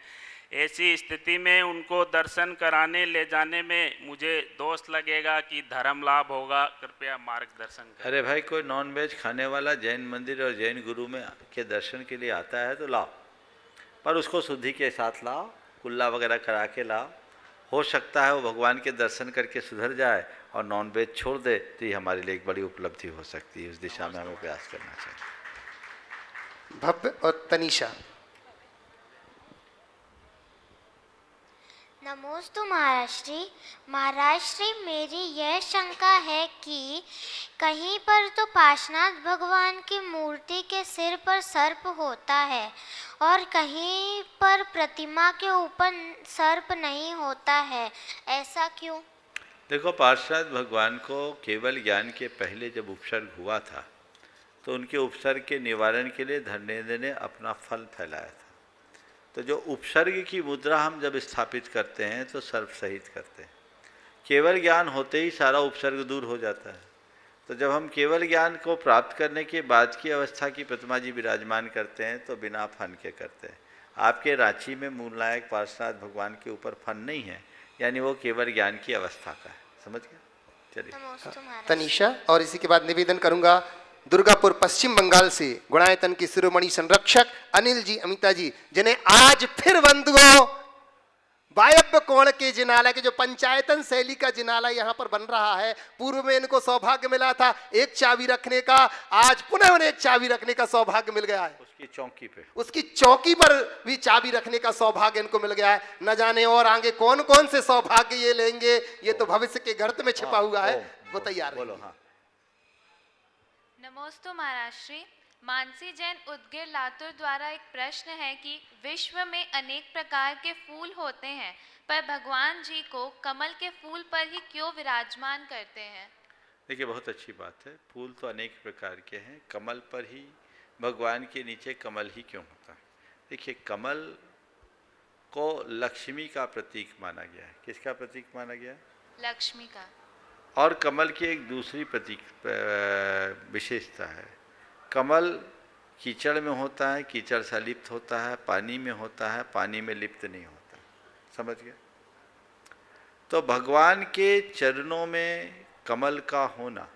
ऐसी स्थिति में उनको दर्शन कराने ले जाने में मुझे दोष लगेगा कि धर्म लाभ होगा, कृपया मार्गदर्शन करें। अरे भाई, कोई नॉन वेज खाने वाला जैन मंदिर और जैन गुरु में के दर्शन के लिए आता है तो लाओ, पर उसको शुद्धि के साथ लाओ, कुल्ला वगैरह करा के लाओ। हो सकता है वो भगवान के दर्शन करके सुधर जाए और नॉन वेज छोड़ दे, तो ये हमारे लिए एक बड़ी उपलब्धि हो सकती है। उस दिशा में हमें प्रयास करना चाहिए। भव्य और तनीषा। नमोस्तु महाराष्ट्री। महाराष्ट्री, मेरी यह शंका है कि कहीं पर तो पार्श्वनाथ भगवान की मूर्ति के सिर पर सर्प होता है और कहीं पर प्रतिमा के ऊपर सर्प नहीं होता है, ऐसा क्यों? देखो, पार्श्वनाथ भगवान को केवल ज्ञान के पहले जब उपसर्ग हुआ था तो उनके उपसर्ग के निवारण के लिए धर्मेंद्र ने अपना फल फैलाया था। तो जो उपसर्ग की मुद्रा हम जब स्थापित करते हैं तो सर्प सहित करते हैं। केवल ज्ञान होते ही सारा उपसर्ग दूर हो जाता है। तो जब हम केवल ज्ञान को प्राप्त करने के बाद की अवस्था की प्रतिमा जी विराजमान करते हैं तो बिना फन के करते हैं। आपके रांची में मूल नायक पार्श्वनाथ भगवान के ऊपर फन नहीं है, यानी वो केवल ज्ञान की अवस्था का है। समझ गया? चलिए नमोस्तु महाराज। तनीषा। और इसी के बाद निवेदन करूंगा दुर्गापुर पश्चिम बंगाल से गुणायतन के शिरोमणि संरक्षक अनिल जी अमिता जी, जिन्हें आज फिर बंधुओं वायव्य कोण के जिनालय के जो पंचायतन शैली का जिनालय यहाँ पर बन रहा है, पूर्व में इनको सौभाग्य मिला था एक चाबी रखने का, आज पुनः उन्हें एक चाबी रखने का सौभाग्य मिल गया है। उसकी चौकी पे, उसकी चौकी पर भी चाबी रखने का सौभाग्य इनको मिल गया है। न जाने और आगे कौन कौन से सौभाग्य ये लेंगे, ये तो भविष्य के गर्त में छिपा हुआ है, वो तैयार बोलो। हाँ, नमोस्तु महाराष्ट्री। मानसी जैन उदगीर लातूर द्वारा एक प्रश्न है कि विश्व में अनेक प्रकार के फूल होते हैं, पर भगवान जी को कमल के फूल पर ही क्यों विराजमान करते हैं? देखिए, बहुत अच्छी बात है। फूल तो अनेक प्रकार के हैं, कमल पर ही, भगवान के नीचे कमल ही क्यों होता है? देखिए, कमल को लक्ष्मी का प्रतीक माना गया है। किसका प्रतीक माना गया है? लक्ष्मी का। और कमल की एक दूसरी प्रतीक विशेषता है, कमल कीचड़ में होता है, कीचड़ से लिप्त होता है, पानी में होता है, पानी में लिप्त नहीं होता। समझ गए? तो भगवान के चरणों में कमल का होना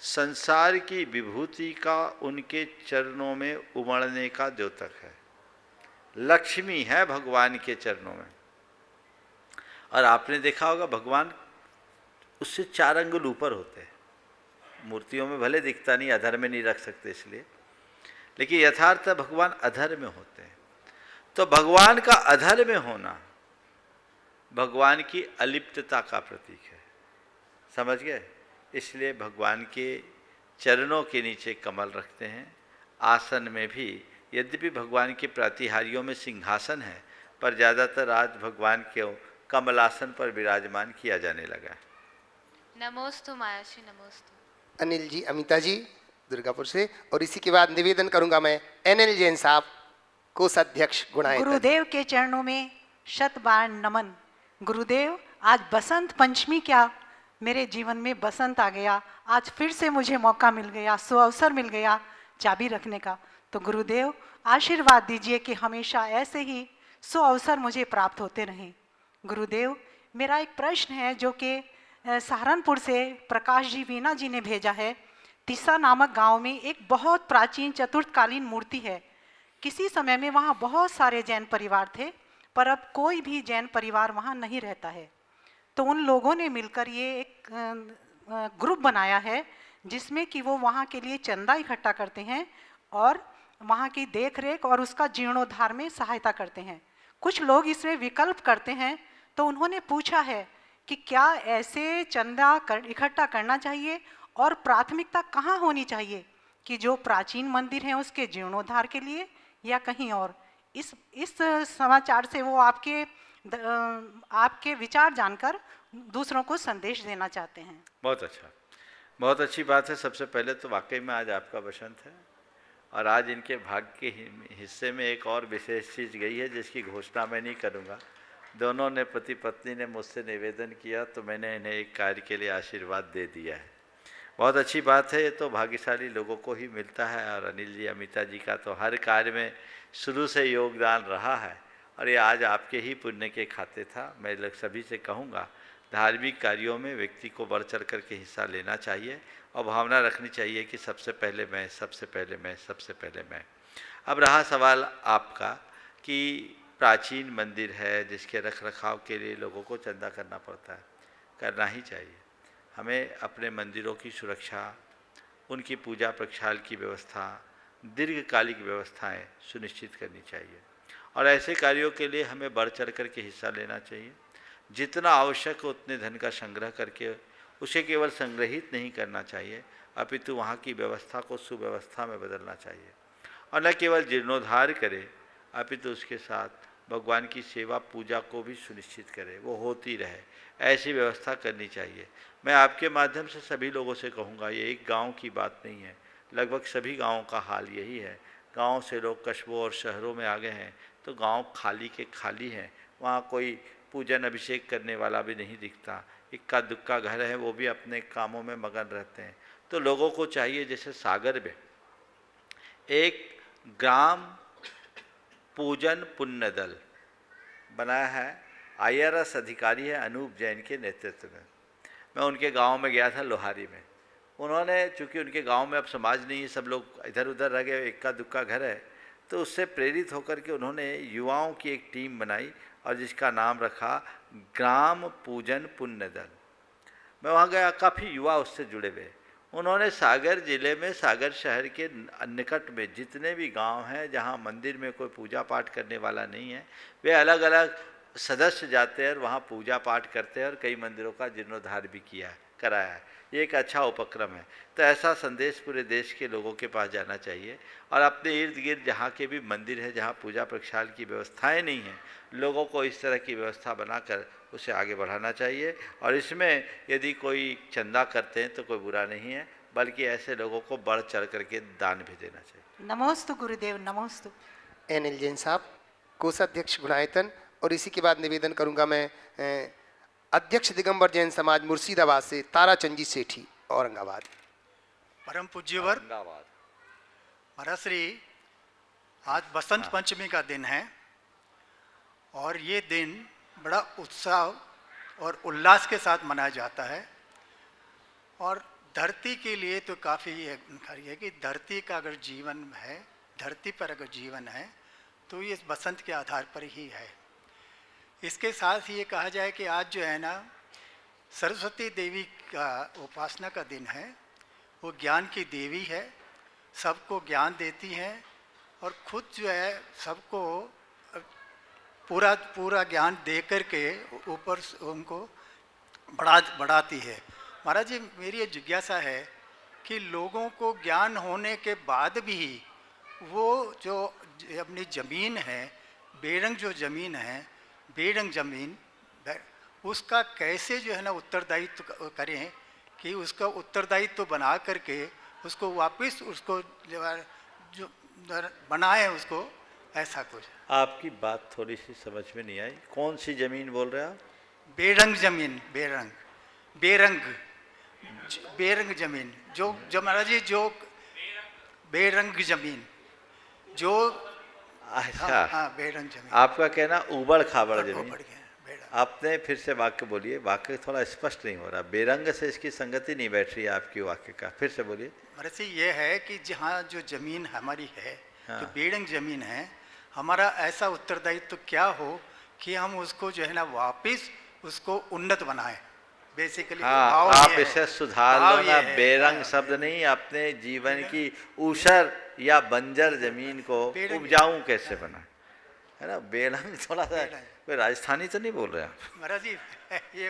संसार की विभूति का उनके चरणों में उमड़ने का द्योतक है। लक्ष्मी है भगवान के चरणों में। और आपने देखा होगा भगवान उससे 4 अंगुल ऊपर होते हैं। मूर्तियों में भले दिखता नहीं, अधर में नहीं रख सकते इसलिए, लेकिन यथार्थ भगवान अधर में होते हैं। तो भगवान का अधर में होना भगवान की अलिप्तता का प्रतीक है। समझ गए? इसलिए भगवान के चरणों के नीचे कमल रखते हैं। आसन में भी, यद्यपि भगवान के प्रातिहार्यों में सिंहासन है, पर ज़्यादातर आज भगवान के कमलासन पर विराजमान किया जाने लगा है। नमोस्तु महाराष्ट्री। नमोस्तु। अनिल जी अमिता जी दुर्गापुर से। और इसी के बाद निवेदन करूंगा मैं एनएल जैन साहब, कोषाध्यक्ष गुणायतन। गुरुदेव के चरणों में शत बार नमन। गुरुदेव, आज बसंत पंचमी, क्या मेरे जीवन में बसंत आ गया। आज फिर से मुझे मौका मिल गया, सुअवसर मिल गया चाबी रखने का। तो गुरुदेव आशीर्वाद दीजिए कि हमेशा ऐसे ही सुअवसर मुझे प्राप्त होते रहें। गुरुदेव, मेरा एक प्रश्न है जो कि सहारनपुर से प्रकाश जी वीना जी ने भेजा है। तिस्सा नामक गांव में एक बहुत प्राचीन चतुर्थकालीन मूर्ति है। किसी समय में वहाँ बहुत सारे जैन परिवार थे, पर अब कोई भी जैन परिवार वहाँ नहीं रहता है। तो उन लोगों ने मिलकर ये एक ग्रुप बनाया है जिसमें कि वो वहाँ के लिए चंदा इकट्ठा करते हैं और वहाँ की देखरेख और उसका जीर्णोद्धार में सहायता करते हैं। कुछ लोग इसमें विकल्प करते हैं, तो उन्होंने पूछा है कि क्या ऐसे चंदा इकट्ठा करना चाहिए और प्राथमिकता कहाँ होनी चाहिए, कि जो प्राचीन मंदिर हैं उसके जीर्णोद्धार के लिए या कहीं और। इस समाचार से वो आपके विचार जानकर दूसरों को संदेश देना चाहते हैं। बहुत अच्छा, बहुत अच्छी बात है। सबसे पहले तो वाकई में आज आपका बसंत है, और आज इनके भाग्य के हिस्से में एक और विशेष चीज़ गई है जिसकी घोषणा मैं नहीं करूँगा, दोनों ने, पति पत्नी ने मुझसे निवेदन किया तो मैंने इन्हें एक कार्य के लिए आशीर्वाद दे दिया है। बहुत अच्छी बात है, ये तो भाग्यशाली लोगों को ही मिलता है। और अनिल जी, अमिता जी का तो हर कार्य में शुरू से योगदान रहा है और ये आज आपके ही पुण्य के खाते था। मैं लोग सभी से कहूँगा, धार्मिक कार्यों में व्यक्ति को बढ़ चढ़ करके हिस्सा लेना चाहिए और भावना रखनी चाहिए कि सबसे पहले मैं, सबसे पहले मैं, सबसे पहले मैं। अब रहा सवाल आपका कि प्राचीन मंदिर है जिसके रख रखाव के लिए लोगों को चंदा करना पड़ता है। करना ही चाहिए। हमें अपने मंदिरों की सुरक्षा, उनकी पूजा प्रक्षाल की व्यवस्था, दीर्घकालिक व्यवस्थाएं सुनिश्चित करनी चाहिए और ऐसे कार्यों के लिए हमें बढ़ चढ़ करके हिस्सा लेना चाहिए। जितना आवश्यक हो उतने धन का संग्रह करके उसे केवल संग्रहित नहीं करना चाहिए, अपितु वहाँ की व्यवस्था को सुव्यवस्था में बदलना चाहिए और न केवल जीर्णोद्धार करे अपितु उसके साथ भगवान की सेवा पूजा को भी सुनिश्चित करे, वो होती रहे, ऐसी व्यवस्था करनी चाहिए। मैं आपके माध्यम से सभी लोगों से कहूँगा, ये एक गांव की बात नहीं है, लगभग सभी गांवों का हाल यही है। गांव से लोग कस्बों और शहरों में आ गए हैं तो गांव खाली के खाली हैं, वहाँ कोई पूजन अभिषेक करने वाला भी नहीं दिखता। इक्का दुक्का घर है, वो भी अपने कामों में मगन रहते हैं। तो लोगों को चाहिए, जैसे सागर में एक ग्राम पूजन पुण्य दल बनाया है, IRS अधिकारी है अनूप जैन के नेतृत्व में। मैं उनके गांव में गया था, लोहारी में। उन्होंने, चूँकि उनके गांव में अब समाज नहीं है, सब लोग इधर उधर रह गए, इक्का दुक्का घर है, तो उससे प्रेरित होकर के उन्होंने युवाओं की एक टीम बनाई और जिसका नाम रखा ग्राम पूजन पुण्य दल। मैं वहाँ गया, काफ़ी युवा उससे जुड़े हुए। उन्होंने सागर जिले में, सागर शहर के निकट में जितने भी गांव हैं जहां मंदिर में कोई पूजा पाठ करने वाला नहीं है, वे अलग अलग सदस्य जाते हैं और वहां पूजा पाठ करते हैं और कई मंदिरों का जीर्णोद्धार भी कराया है। ये एक अच्छा उपक्रम है। तो ऐसा संदेश पूरे देश के लोगों के पास जाना चाहिए और अपने इर्द गिर्द जहाँ के भी मंदिर है, जहाँ पूजा प्रक्षाल की व्यवस्थाएं नहीं हैं, लोगों को इस तरह की व्यवस्था बनाकर उसे आगे बढ़ाना चाहिए। और इसमें यदि कोई चंदा करते हैं तो कोई बुरा नहीं है, बल्कि ऐसे लोगों को बढ़ चढ़ करके दान भी देना चाहिए। नमोस्तु गुरुदेव, नमोस्तु। अनिल जैन साहब, कोषाध्यक्ष गुणायतन। और इसी के बाद निवेदन करूंगा मैं अध्यक्ष दिगंबर जैन समाज मुर्शिदाबाद से ताराचंद जी सेठी, औरंगाबाद। परम पूज्यवर महाराज श्री, आज बसंत पंचमी का दिन है और ये दिन बड़ा उत्साह और उल्लास के साथ मनाया जाता है। और धरती के लिए तो काफ़ी है कि धरती का अगर जीवन है, धरती पर अगर जीवन है तो ये बसंत के आधार पर ही है। इसके साथ ये कहा जाए कि आज जो है ना, सरस्वती देवी का उपासना का दिन है। वो ज्ञान की देवी है, सबको ज्ञान देती हैं और खुद जो है सबको पूरा ज्ञान दे कर के ऊपर उनको बढ़ाती है। महाराज जी, मेरी ये जिज्ञासा है कि लोगों को ज्ञान होने के बाद भी वो जो अपनी ज़मीन है, बेरंग जो ज़मीन है, बेरंग ज़मीन, उसका कैसे जो है ना उत्तरदायित्व करें कि उसका उत्तरदायित्व बना करके उसको वापस उसको जो बनाए उसको, ऐसा कुछ। आपकी बात थोड़ी सी समझ में नहीं आई, कौन सी जमीन बोल रहे हैं आप? बेरंग जमीन, बेरंग जमीन, जो महाराज जी, जो बेरंग जमीन जो, अच्छा, हाँ, बेरंग जमीन। आपका कहना उबड़ खाबड़ जमीन। आपने फिर से वाक्य बोलिए, वाक्य थोड़ा स्पष्ट नहीं हो रहा, बेरंग से इसकी संगति नहीं बैठ रही है आपकी वाक्य का, फिर से बोलिए। महाराज जी, ये है कि जहाँ जो जमीन हमारी है, हाँ। जो बेरंग जमीन है, हमारा ऐसा उत्तरदायित्व तो क्या हो कि हम उसको जो है ना वापस उसको उन्नत बनाएं। बेसिकली हाँ, आप इसे सुधार लो ना। बेरंग शब्द नहीं, अपने जीवन की ऊसर या बंजर जमीन को उपजाऊ कैसे बना, है ना। बेरंग थोड़ा सा कोई राजस्थानी तो नहीं बोल रहे आप? महाराज जी, ये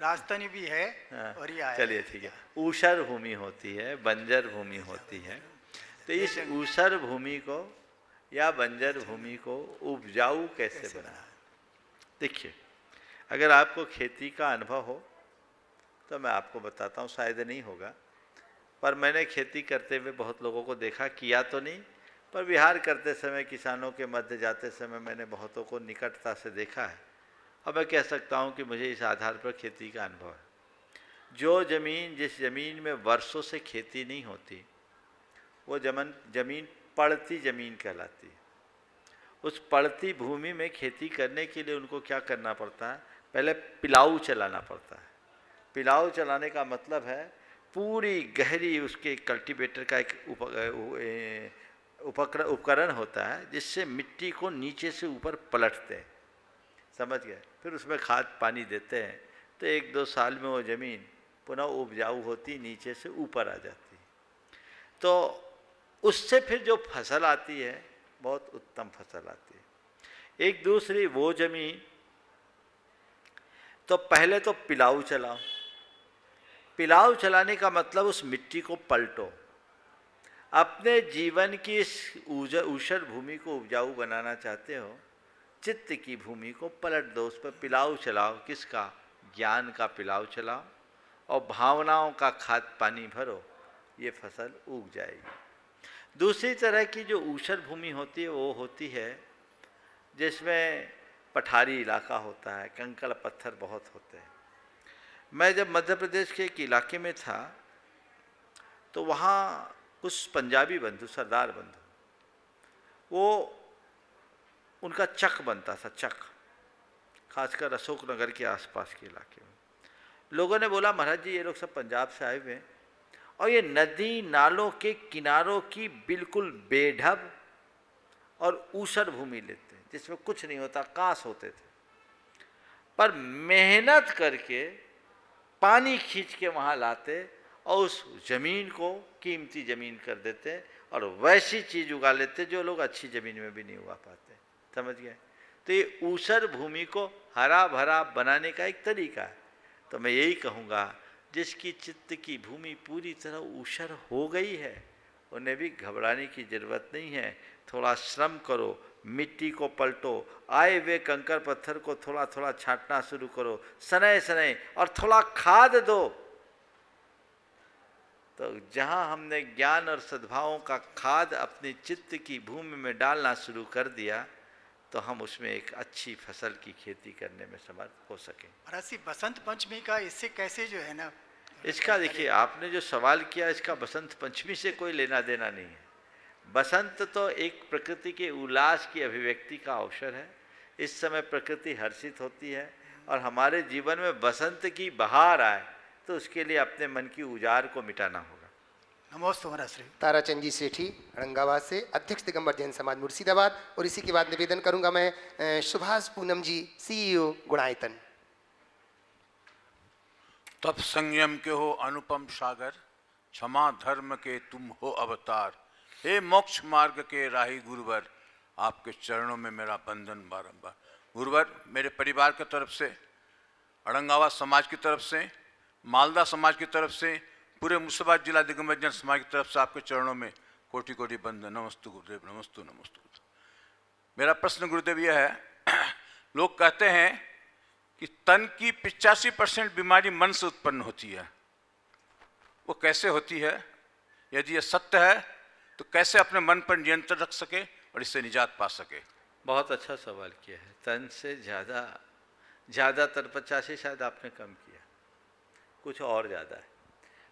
राजस्थानी भी है। हाँ, और ये चलिए ठीक है। ऊसर भूमि होती है, बंजर भूमि होती है, तो इस ऊसर भूमि को या बंजर भूमि को उपजाऊ कैसे बनाए? देखिए, अगर आपको खेती का अनुभव हो तो मैं आपको बताता हूँ, शायद नहीं होगा, पर मैंने खेती करते हुए बहुत लोगों को देखा, किया तो नहीं, पर विहार करते समय, किसानों के मध्य जाते समय मैंने बहुतों को निकटता से देखा है। और मैं कह सकता हूँ कि मुझे इस आधार पर खेती का अनुभव है। जो ज़मीन, जिस ज़मीन में वर्षों से खेती नहीं होती, वो ज़मीन पड़ती ज़मीन कहलाती है। उस पड़ती भूमि में खेती करने के लिए उनको क्या करना पड़ता है? पहले पिलाऊ चलाना पड़ता है। पिलाऊ चलाने का मतलब है पूरी गहरी उसके कल्टीवेटर का एक उपकरण होता है जिससे मिट्टी को नीचे से ऊपर पलटते हैं, समझ गए? फिर उसमें खाद पानी देते हैं तो 1-2 साल में वो ज़मीन पुनः उपजाऊ होती, नीचे से ऊपर आ जाती। तो उससे फिर जो फसल आती है बहुत उत्तम फसल आती है। एक दूसरी वो ज़मीन, तो पहले तो पिलाऊ चलाओ। पिलाऊ चलाने का मतलब उस मिट्टी को पलटो। अपने जीवन की इस ऊषर भूमि को उपजाऊ बनाना चाहते हो, चित्त की भूमि को पलट दो, उस पर पिलाऊ चलाओ। किसका? ज्ञान का पिलाऊ चलाओ और भावनाओं का खाद पानी भरो, ये फसल उग जाएगी। दूसरी तरह की जो ऊषर भूमि होती है वो होती है जिसमें पठारी इलाका होता है, कंकड़ पत्थर बहुत होते हैं। मैं जब मध्य प्रदेश के एक इलाके में था तो वहाँ कुछ पंजाबी बंधु, सरदार बंधु, वो उनका चक बनता था, चक, खासकर अशोकनगर के आसपास के इलाके में। लोगों ने बोला महाराज जी ये लोग सब पंजाब से आए हुए हैं और ये नदी नालों के किनारों की बिल्कुल बेढब और ऊषर भूमि लेते हैं जिसमें कुछ नहीं होता, कांस होते थे, पर मेहनत करके पानी खींच के वहाँ लाते और उस ज़मीन को कीमती ज़मीन कर देते और वैसी चीज़ उगा लेते जो लोग अच्छी ज़मीन में भी नहीं उगा पाते, समझ गए? तो ये ऊषर भूमि को हरा भरा बनाने का एक तरीका है। तो मैं यही कहूँगा जिसकी चित्त की भूमि पूरी तरह ऊषर हो गई है उन्हें भी घबराने की ज़रूरत नहीं है। थोड़ा श्रम करो, मिट्टी को पलटो, आए हुए कंकड़ पत्थर को थोड़ा थोड़ा छांटना शुरू करो, सनय सनय, और थोड़ा खाद दो। तो जहाँ हमने ज्ञान और सद्भावों का खाद अपनी चित्त की भूमि में डालना शुरू कर दिया तो हम उसमें एक अच्छी फसल की खेती करने में समर्थ हो सकें। महाराज जी, बसंत पंचमी का इससे कैसे जो है ना, इसका देखिए, आपने जो सवाल किया इसका बसंत पंचमी से कोई लेना देना नहीं है। बसंत तो एक प्रकृति के उल्लास की अभिव्यक्ति का अवसर है। इस समय प्रकृति हर्षित होती है और हमारे जीवन में बसंत की बहार आए तो उसके लिए अपने मन की उजाड़ को मिटाना होगा। नमोस्तु महाराज श्री। ताराचंद जी सेठी औरंगाबाद से, अध्यक्ष दिगंबर जैन समाज मुर्शिदाबाद। और इसी के बाद निवेदन करूंगा मैं सुभाष पूनम जी, CEO गुणायतन। तप संयम के हो अनुपम सागर, क्षमा धर्म के तुम हो अवतार। हे मोक्ष मार्ग के राही गुरुवर, आपके चरणों में मेरा बंधन बारंबार। गुरुवर, मेरे परिवार की तरफ से, औरंगाबाद समाज की तरफ से, मालदा समाज की तरफ से, पूरे मुर्शिदाबाद जिला दिगंबर जैन समाज की तरफ से आपके चरणों में कोटि कोटि बंधन। नमस्तु गुरुदेव, नमस्तु नमस्तु। मेरा प्रश्न गुरुदेव यह है, लोग कहते हैं कि तन की 85% बीमारी मन से उत्पन्न होती है, वो कैसे होती है? यदि ये सत्य है तो कैसे अपने मन पर नियंत्रण रख सके और इससे निजात पा सके? बहुत अच्छा सवाल किया है। तन से ज़्यादातर 85 शायद आपने कम किया, कुछ और ज़्यादा है।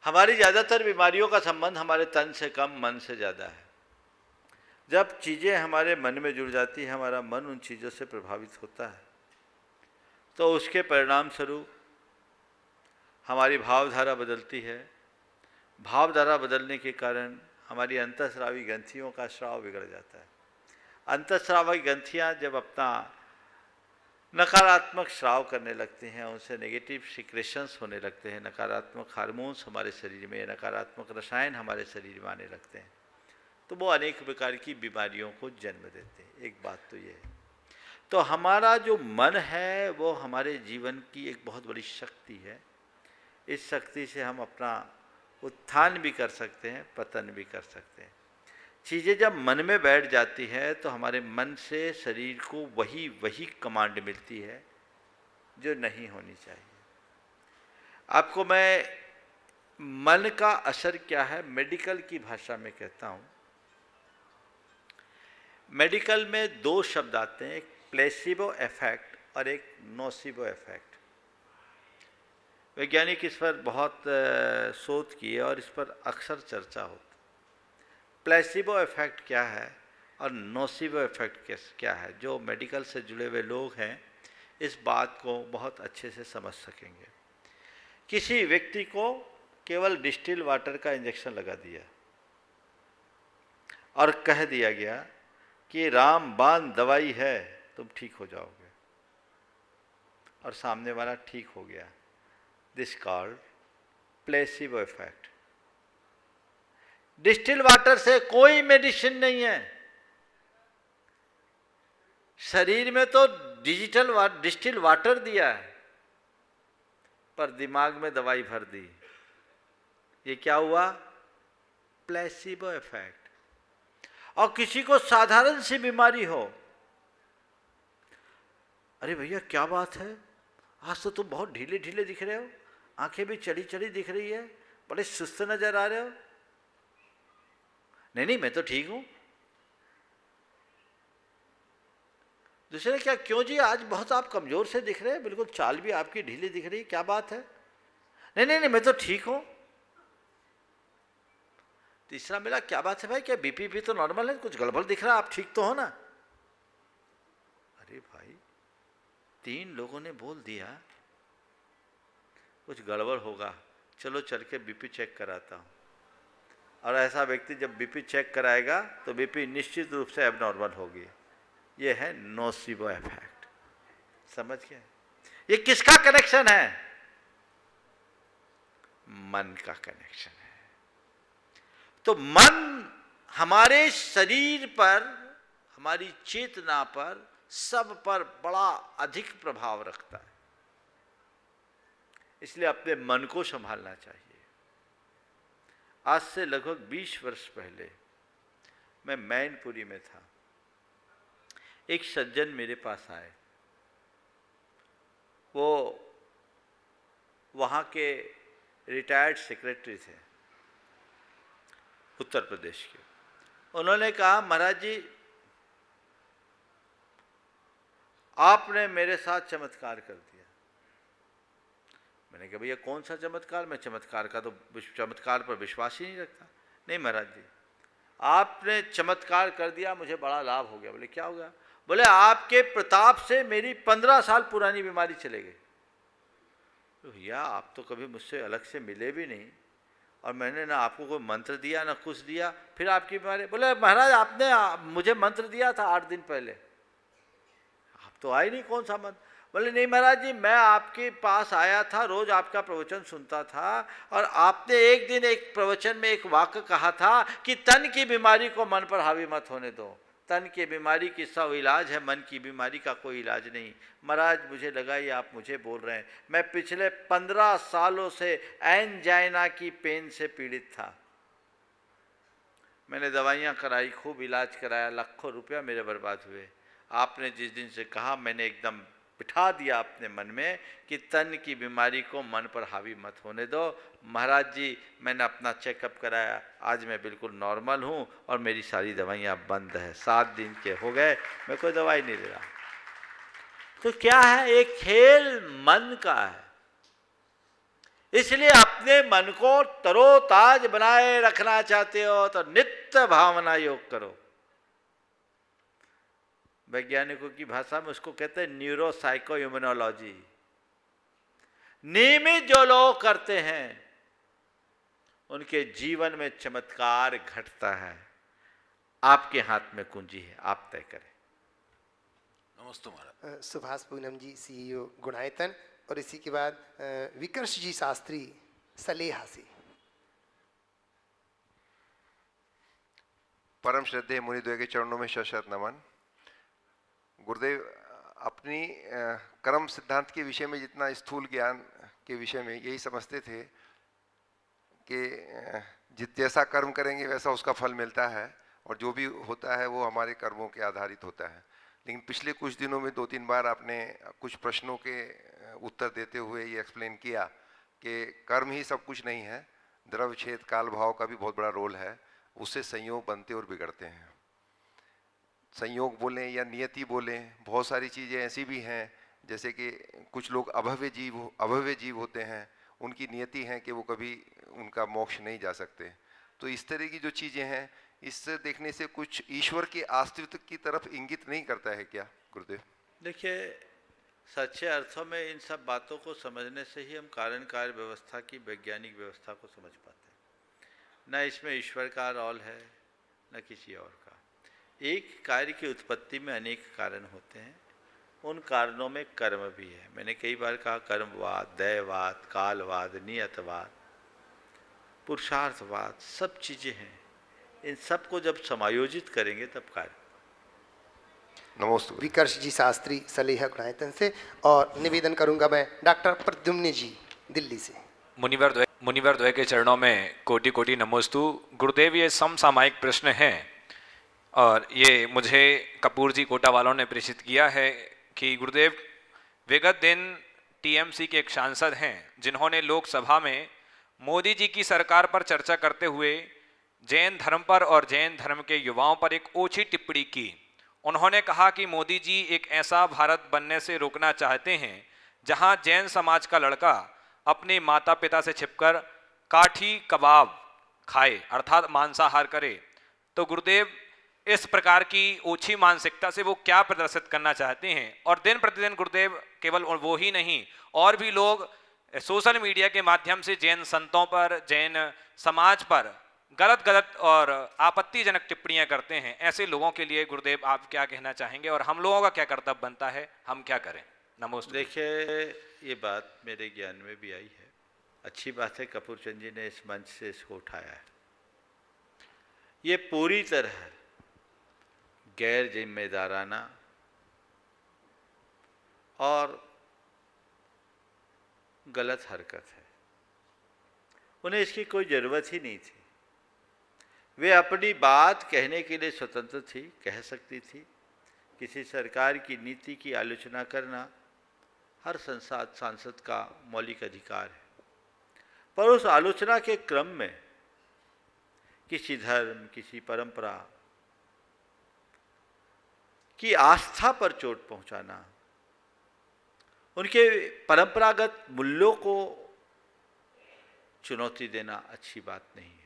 हमारी ज़्यादातर बीमारियों का संबंध हमारे तन से कम मन से ज़्यादा है। जब चीज़ें हमारे मन में जुड़ जाती हैं, हमारा मन उन चीज़ों से प्रभावित होता है, तो उसके परिणाम स्वरूप हमारी भावधारा बदलती है। भावधारा बदलने के कारण हमारी अंतःस्रावी ग्रंथियों का स्राव बिगड़ जाता है। अंतःस्रावी ग्रंथियाँ जब अपना नकारात्मक स्राव करने लगते हैं, उनसे नेगेटिव सिक्रेशंस होने लगते हैं, नकारात्मक हार्मोन्स हमारे शरीर में, नकारात्मक रसायन हमारे शरीर में आने लगते हैं, तो वो अनेक प्रकार की बीमारियों को जन्म देते हैं। एक बात तो ये है। तो हमारा जो मन है वो हमारे जीवन की एक बहुत बड़ी शक्ति है। इस शक्ति से हम अपना उत्थान भी कर सकते हैं, पतन भी कर सकते हैं। चीज़ें जब मन में बैठ जाती है तो हमारे मन से शरीर को वही कमांड मिलती है जो नहीं होनी चाहिए। आपको मैं मन का असर क्या है मेडिकल की भाषा में कहता हूँ। मेडिकल में 2 शब्द आते हैं, एक प्लेसिबो इफेक्ट और एक नोसिबो इफेक्ट। वैज्ञानिक इस पर बहुत शोध किए और इस पर अक्सर चर्चा होती। प्लेसिबो इफेक्ट क्या है और नोसिबो इफेक्ट क्या है, जो मेडिकल से जुड़े हुए लोग हैं इस बात को बहुत अच्छे से समझ सकेंगे। किसी व्यक्ति को केवल डिस्टिल वाटर का इंजेक्शन लगा दिया और कह दिया गया कि रामबाण दवाई है, तुम ठीक हो जाओगे, और सामने वाला ठीक हो गया। This called placebo effect. Distil water से कोई मेडिसिन नहीं है। शरीर में तो डिस्टिल वाटर दिया है, पर दिमाग में दवाई भर दी। ये क्या हुआ? Placebo effect. और किसी को साधारण सी बीमारी हो, अरे भैया क्या बात है, आज तो तुम बहुत ढीले ढीले दिख रहे हो, आंखें भी चढ़ी चढ़ी दिख रही है, बड़े सुस्त नजर आ रहे हो। नहीं नहीं मैं तो ठीक हूं। दूसरे क्या, क्यों जी आज बहुत आप कमजोर से दिख रहे हैं, बिल्कुल चाल भी आपकी ढीली दिख रही है, क्या बात है? नहीं नहीं नहीं मैं तो ठीक हूं। तीसरा मिला, क्या बात है भाई, क्या बीपी भी तो नॉर्मल है, कुछ गड़बड़ दिख रहा है, आप ठीक तो हो ना? अरे भाई 3 लोगों ने बोल दिया कुछ गड़बड़ होगा, चलो चल के बीपी चेक कराता हूं। और ऐसा व्यक्ति जब बीपी चेक कराएगा तो बीपी निश्चित रूप से एबनॉर्मल होगी। ये है नोसिबो इफेक्ट। समझ गए? ये किसका कनेक्शन है? मन का कनेक्शन है। तो मन हमारे शरीर पर, हमारी चेतना पर, सब पर बड़ा अधिक प्रभाव रखता है। इसलिए अपने मन को संभालना चाहिए। आज से लगभग 20 वर्ष पहले मैं मैनपुरी में था। एक सज्जन मेरे पास आए। वो वहाँ के रिटायर्ड सेक्रेटरी थे उत्तर प्रदेश के। उन्होंने कहा, महाराज जी आपने मेरे साथ चमत्कार कर दिया। मैंने कहा भैया कौन सा चमत्कार? मैं चमत्कार पर विश्वास ही नहीं रखता। नहीं महाराज जी आपने चमत्कार कर दिया, मुझे बड़ा लाभ हो गया। बोले क्या हो गया? बोले आपके प्रताप से मेरी 15 साल पुरानी बीमारी चले गई। तो भैया आप तो कभी मुझसे अलग से मिले भी नहीं, और मैंने ना आपको कोई मंत्र दिया ना कुछ दिया, फिर आपकी बीमारी। बोले महाराज आपने मुझे मंत्र दिया था 8 दिन पहले, आप तो आए नहीं, कौन सा मंत्र? बोले नहीं महाराज जी मैं आपके पास आया था, रोज आपका प्रवचन सुनता था, और आपने एक दिन एक प्रवचन में एक वाक्य कहा था कि तन की बीमारी को मन पर हावी मत होने दो। तन की बीमारी की सब इलाज है, मन की बीमारी का कोई इलाज नहीं। महाराज मुझे लगा ये आप मुझे बोल रहे हैं। मैं पिछले 15 सालों से एंजाइना की पेन से पीड़ित था। मैंने दवाइयाँ कराई, खूब इलाज कराया, लाखों रुपया मेरे बर्बाद हुए। आपने जिस दिन से कहा मैंने एकदम बिठा दिया अपने मन में कि तन की बीमारी को मन पर हावी मत होने दो। महाराज जी मैंने अपना चेकअप कराया, आज मैं बिल्कुल नॉर्मल हूँ और मेरी सारी दवाइयाँ बंद है। 7 दिन के हो गए, मैं कोई दवाई नहीं ले रहा। तो क्या है? एक खेल मन का है। इसलिए अपने मन को तरोताज बनाए रखना चाहते हो तो नित्य भावना योग करो। वैज्ञानिकों की भाषा में उसको कहते हैं न्यूरो साइको इम्यूनोलॉजी। नियमित जो लोग करते हैं उनके जीवन में चमत्कार घटता है। आपके हाथ में कुंजी है, आप तय करें। नमस्ते महाराज। सुभाष पूनम जी CEO गुणायतन, और इसी के बाद विकर्ष जी शास्त्री सलेहा से। परम श्रद्धेय मुनिद्वय के चरणों में शत नमन। गुरुदेव अपनी कर्म सिद्धांत के विषय में जितना स्थूल ज्ञान के विषय में यही समझते थे कि जैसा कर्म करेंगे वैसा उसका फल मिलता है, और जो भी होता है वो हमारे कर्मों के आधारित होता है। लेकिन पिछले कुछ दिनों में 2-3 बार आपने कुछ प्रश्नों के उत्तर देते हुए ये एक्सप्लेन किया कि कर्म ही सब कुछ नहीं है, द्रव्य छेद काल भाव का भी बहुत बड़ा रोल है। उससे संयोग बनते और बिगड़ते हैं। संयोग बोलें या नियति बोलें, बहुत सारी चीज़ें ऐसी भी हैं जैसे कि कुछ लोग अभव्य जीव होते हैं, उनकी नियति है कि वो कभी उनका मोक्ष नहीं जा सकते। तो इस तरह की जो चीज़ें हैं, इससे देखने से कुछ ईश्वर के अस्तित्व की तरफ इंगित नहीं करता है क्या गुरुदेव? देखिए, सच्चे अर्थों में इन सब बातों को समझने से ही हम कारण कार्य व्यवस्था की वैज्ञानिक व्यवस्था को समझ पाते हैं। न इसमें ईश्वर का रोल है, न किसी और का। एक कार्य की उत्पत्ति में अनेक कारण होते हैं, उन कारणों में कर्म भी है। मैंने कई बार कहा, कर्मवाद, दैववाद, कालवाद, नियतवाद, पुरुषार्थवाद, सब चीज़ें हैं। इन सब को जब समायोजित करेंगे तब कार्य। नमस्ते। विकर्ष जी शास्त्री सलेहा गुणायतन से, और निवेदन करूंगा मैं डॉक्टर प्रद्युम्न जी दिल्ली से। मुनिवर द्वय के चरणों में कोटि कोटि नमोस्तु। गुरुदेव, ये समसामयिक प्रश्न है और ये मुझे कपूर जी कोटा वालों ने प्रेषित किया है कि गुरुदेव, विगत दिन टीएमसी के एक सांसद हैं जिन्होंने लोकसभा में मोदी जी की सरकार पर चर्चा करते हुए जैन धर्म पर और जैन धर्म के युवाओं पर एक ओछी टिप्पणी की। उन्होंने कहा कि मोदी जी एक ऐसा भारत बनने से रोकना चाहते हैं जहां जैन समाज का लड़का अपने माता पिता से छिपकर काठी कबाब खाए, अर्थात मांसाहार करे। तो गुरुदेव, इस प्रकार की ओछी मानसिकता से वो क्या प्रदर्शित करना चाहते हैं? और दिन प्रतिदिन गुरुदेव, केवल वो ही नहीं, और भी लोग सोशल मीडिया के माध्यम से जैन संतों पर, जैन समाज पर गलत और आपत्तिजनक टिप्पणियां करते हैं। ऐसे लोगों के लिए गुरुदेव आप क्या कहना चाहेंगे और हम लोगों का क्या कर्तव्य बनता है, हम क्या करें? नमस्ते। देखिए, ये बात मेरे ज्ञान में भी आई है। अच्छी बात है कपूर चंद जी ने इस मंच से इसको उठाया है। ये पूरी तरह गैर जिम्मेदाराना और गलत हरकत है। उन्हें इसकी कोई ज़रूरत ही नहीं थी। वे अपनी बात कहने के लिए स्वतंत्र थी, कह सकती थी। किसी सरकार की नीति की आलोचना करना हर सांसद का मौलिक अधिकार है, पर उस आलोचना के क्रम में किसी धर्म, किसी परंपरा की आस्था पर चोट पहुंचाना, उनके परंपरागत मूल्यों को चुनौती देना अच्छी बात नहीं है।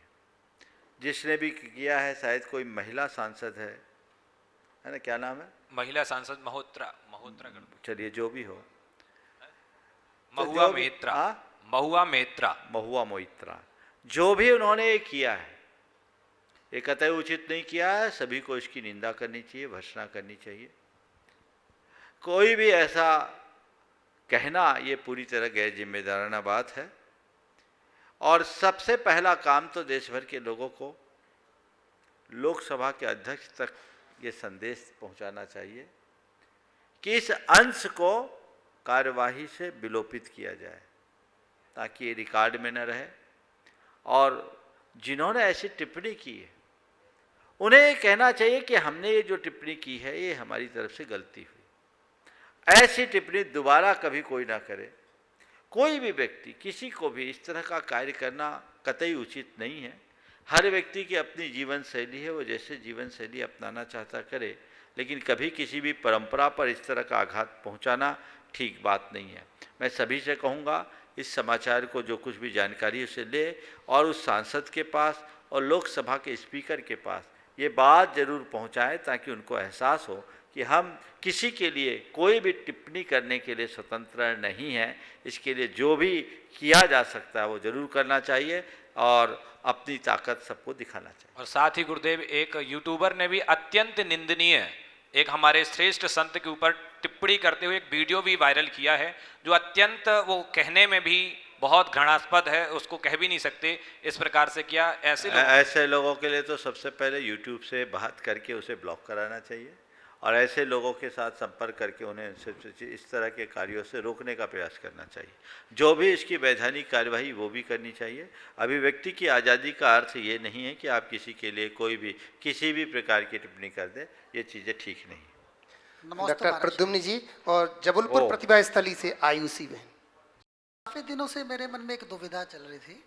जिसने भी किया है, शायद कोई महिला सांसद है ना, क्या नाम है? महिला सांसद महोत्रा चलिए, जो भी हो, महुआ मोइत्रा, जो भी उन्होंने ये किया है, ये कतई उचित नहीं किया है। सभी को इसकी निंदा करनी चाहिए, भर्त्सना करनी चाहिए। कोई भी ऐसा कहना, ये पूरी तरह गैर जिम्मेदाराना बात है। और सबसे पहला काम तो देश भर के लोगों को लोकसभा के अध्यक्ष तक ये संदेश पहुंचाना चाहिए कि इस अंश को कार्यवाही से विलोपित किया जाए, ताकि ये रिकॉर्ड में न रहे। और जिन्होंने ऐसी टिप्पणी की है, उन्हें ये कहना चाहिए कि हमने ये जो टिप्पणी की है, ये हमारी तरफ से गलती हुई। ऐसी टिप्पणी दोबारा कभी कोई ना करे। कोई भी व्यक्ति, किसी को भी इस तरह का कार्य करना कतई उचित नहीं है। हर व्यक्ति की अपनी जीवन शैली है, वो जैसे जीवन शैली अपनाना चाहता करे, लेकिन कभी किसी भी परंपरा पर इस तरह का आघात पहुंचाना ठीक बात नहीं है। मैं सभी से कहूँगा, इस समाचार को जो कुछ भी जानकारी उसे ले और उस सांसद के पास और लोकसभा के स्पीकर के पास ये बात जरूर पहुंचाएं, ताकि उनको एहसास हो कि हम किसी के लिए कोई भी टिप्पणी करने के लिए स्वतंत्र नहीं है। इसके लिए जो भी किया जा सकता है वो जरूर करना चाहिए और अपनी ताकत सबको दिखाना चाहिए। और साथ ही गुरुदेव, एक यूट्यूबर ने भी अत्यंत निंदनीय एक हमारे श्रेष्ठ संत के ऊपर टिप्पणी करते हुए एक वीडियो भी वायरल किया है, जो अत्यंत, वो कहने में भी बहुत घृणास्पद है, उसको कह भी नहीं सकते। इस प्रकार से क्या ऐसे लोगों के लिए तो सबसे पहले यूट्यूब से बात करके उसे ब्लॉक कराना चाहिए और ऐसे लोगों के साथ संपर्क करके उन्हें इस तरह के कार्यों से रोकने का प्रयास करना चाहिए। जो भी इसकी वैधानिक कार्यवाही वो भी करनी चाहिए। अभिव्यक्ति की आज़ादी का अर्थ ये नहीं है कि आप किसी के लिए कोई भी किसी भी प्रकार की टिप्पणी कर दें, ये चीज़ें ठीक नहीं। डॉक्टर प्रद्युम्न जी और जबलपुर प्रतिभा स्थली से आयुषी बहन। काफ़ी दिनों से मेरे मन में एक दुविधा चल रही थी।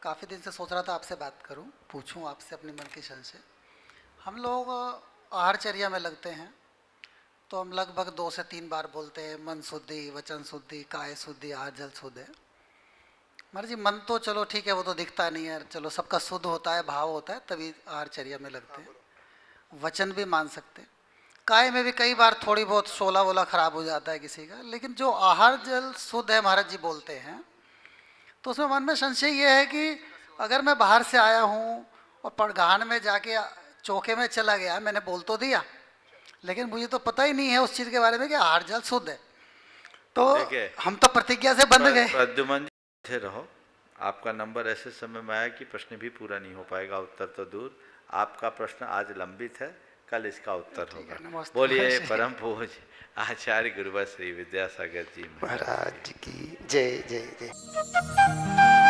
काफ़ी दिन से सोच रहा था आपसे बात करूं, पूछूं आपसे अपने मन के संशय। हम लोग आहारचर्या में लगते हैं तो हम लगभग 2 से 3 बार बोलते हैं मन शुद्धि, वचन शुद्धि, काय शुद्धि, आहार जल शुद्ध है। महाराज जी मन तो चलो ठीक है, वो तो दिखता नहीं है, चलो सबका शुद्ध होता है, भाव होता है, तभी आहारचर्या में लगते हैं। वचन भी मान सकते हैं, काय में भी कई बार थोड़ी बहुत शोला वोला खराब हो जाता है किसी का, लेकिन जो आहार जल शुद्ध है महाराज जी बोलते हैं, तो उसमें मन में संशय ये है कि अगर मैं बाहर से आया हूँ और परगहान में जाके चौके में चला गया, मैंने बोल तो दिया, लेकिन मुझे तो पता ही नहीं है उस चीज़ के बारे में कि आहार जल शुद्ध है, तो हम तो प्रतिज्ञा से बंध गए। प्रद्युमन जी रहो, आपका नंबर ऐसे समय में आया कि प्रश्न भी पूरा नहीं हो पाएगा, उत्तर तो दूर। आपका प्रश्न आज लंबित है, कल इसका उत्तर होगा। बोलिए परम पूज्य आचार्य गुरुवर श्री विद्यासागर जी महाराज की जय जय जय।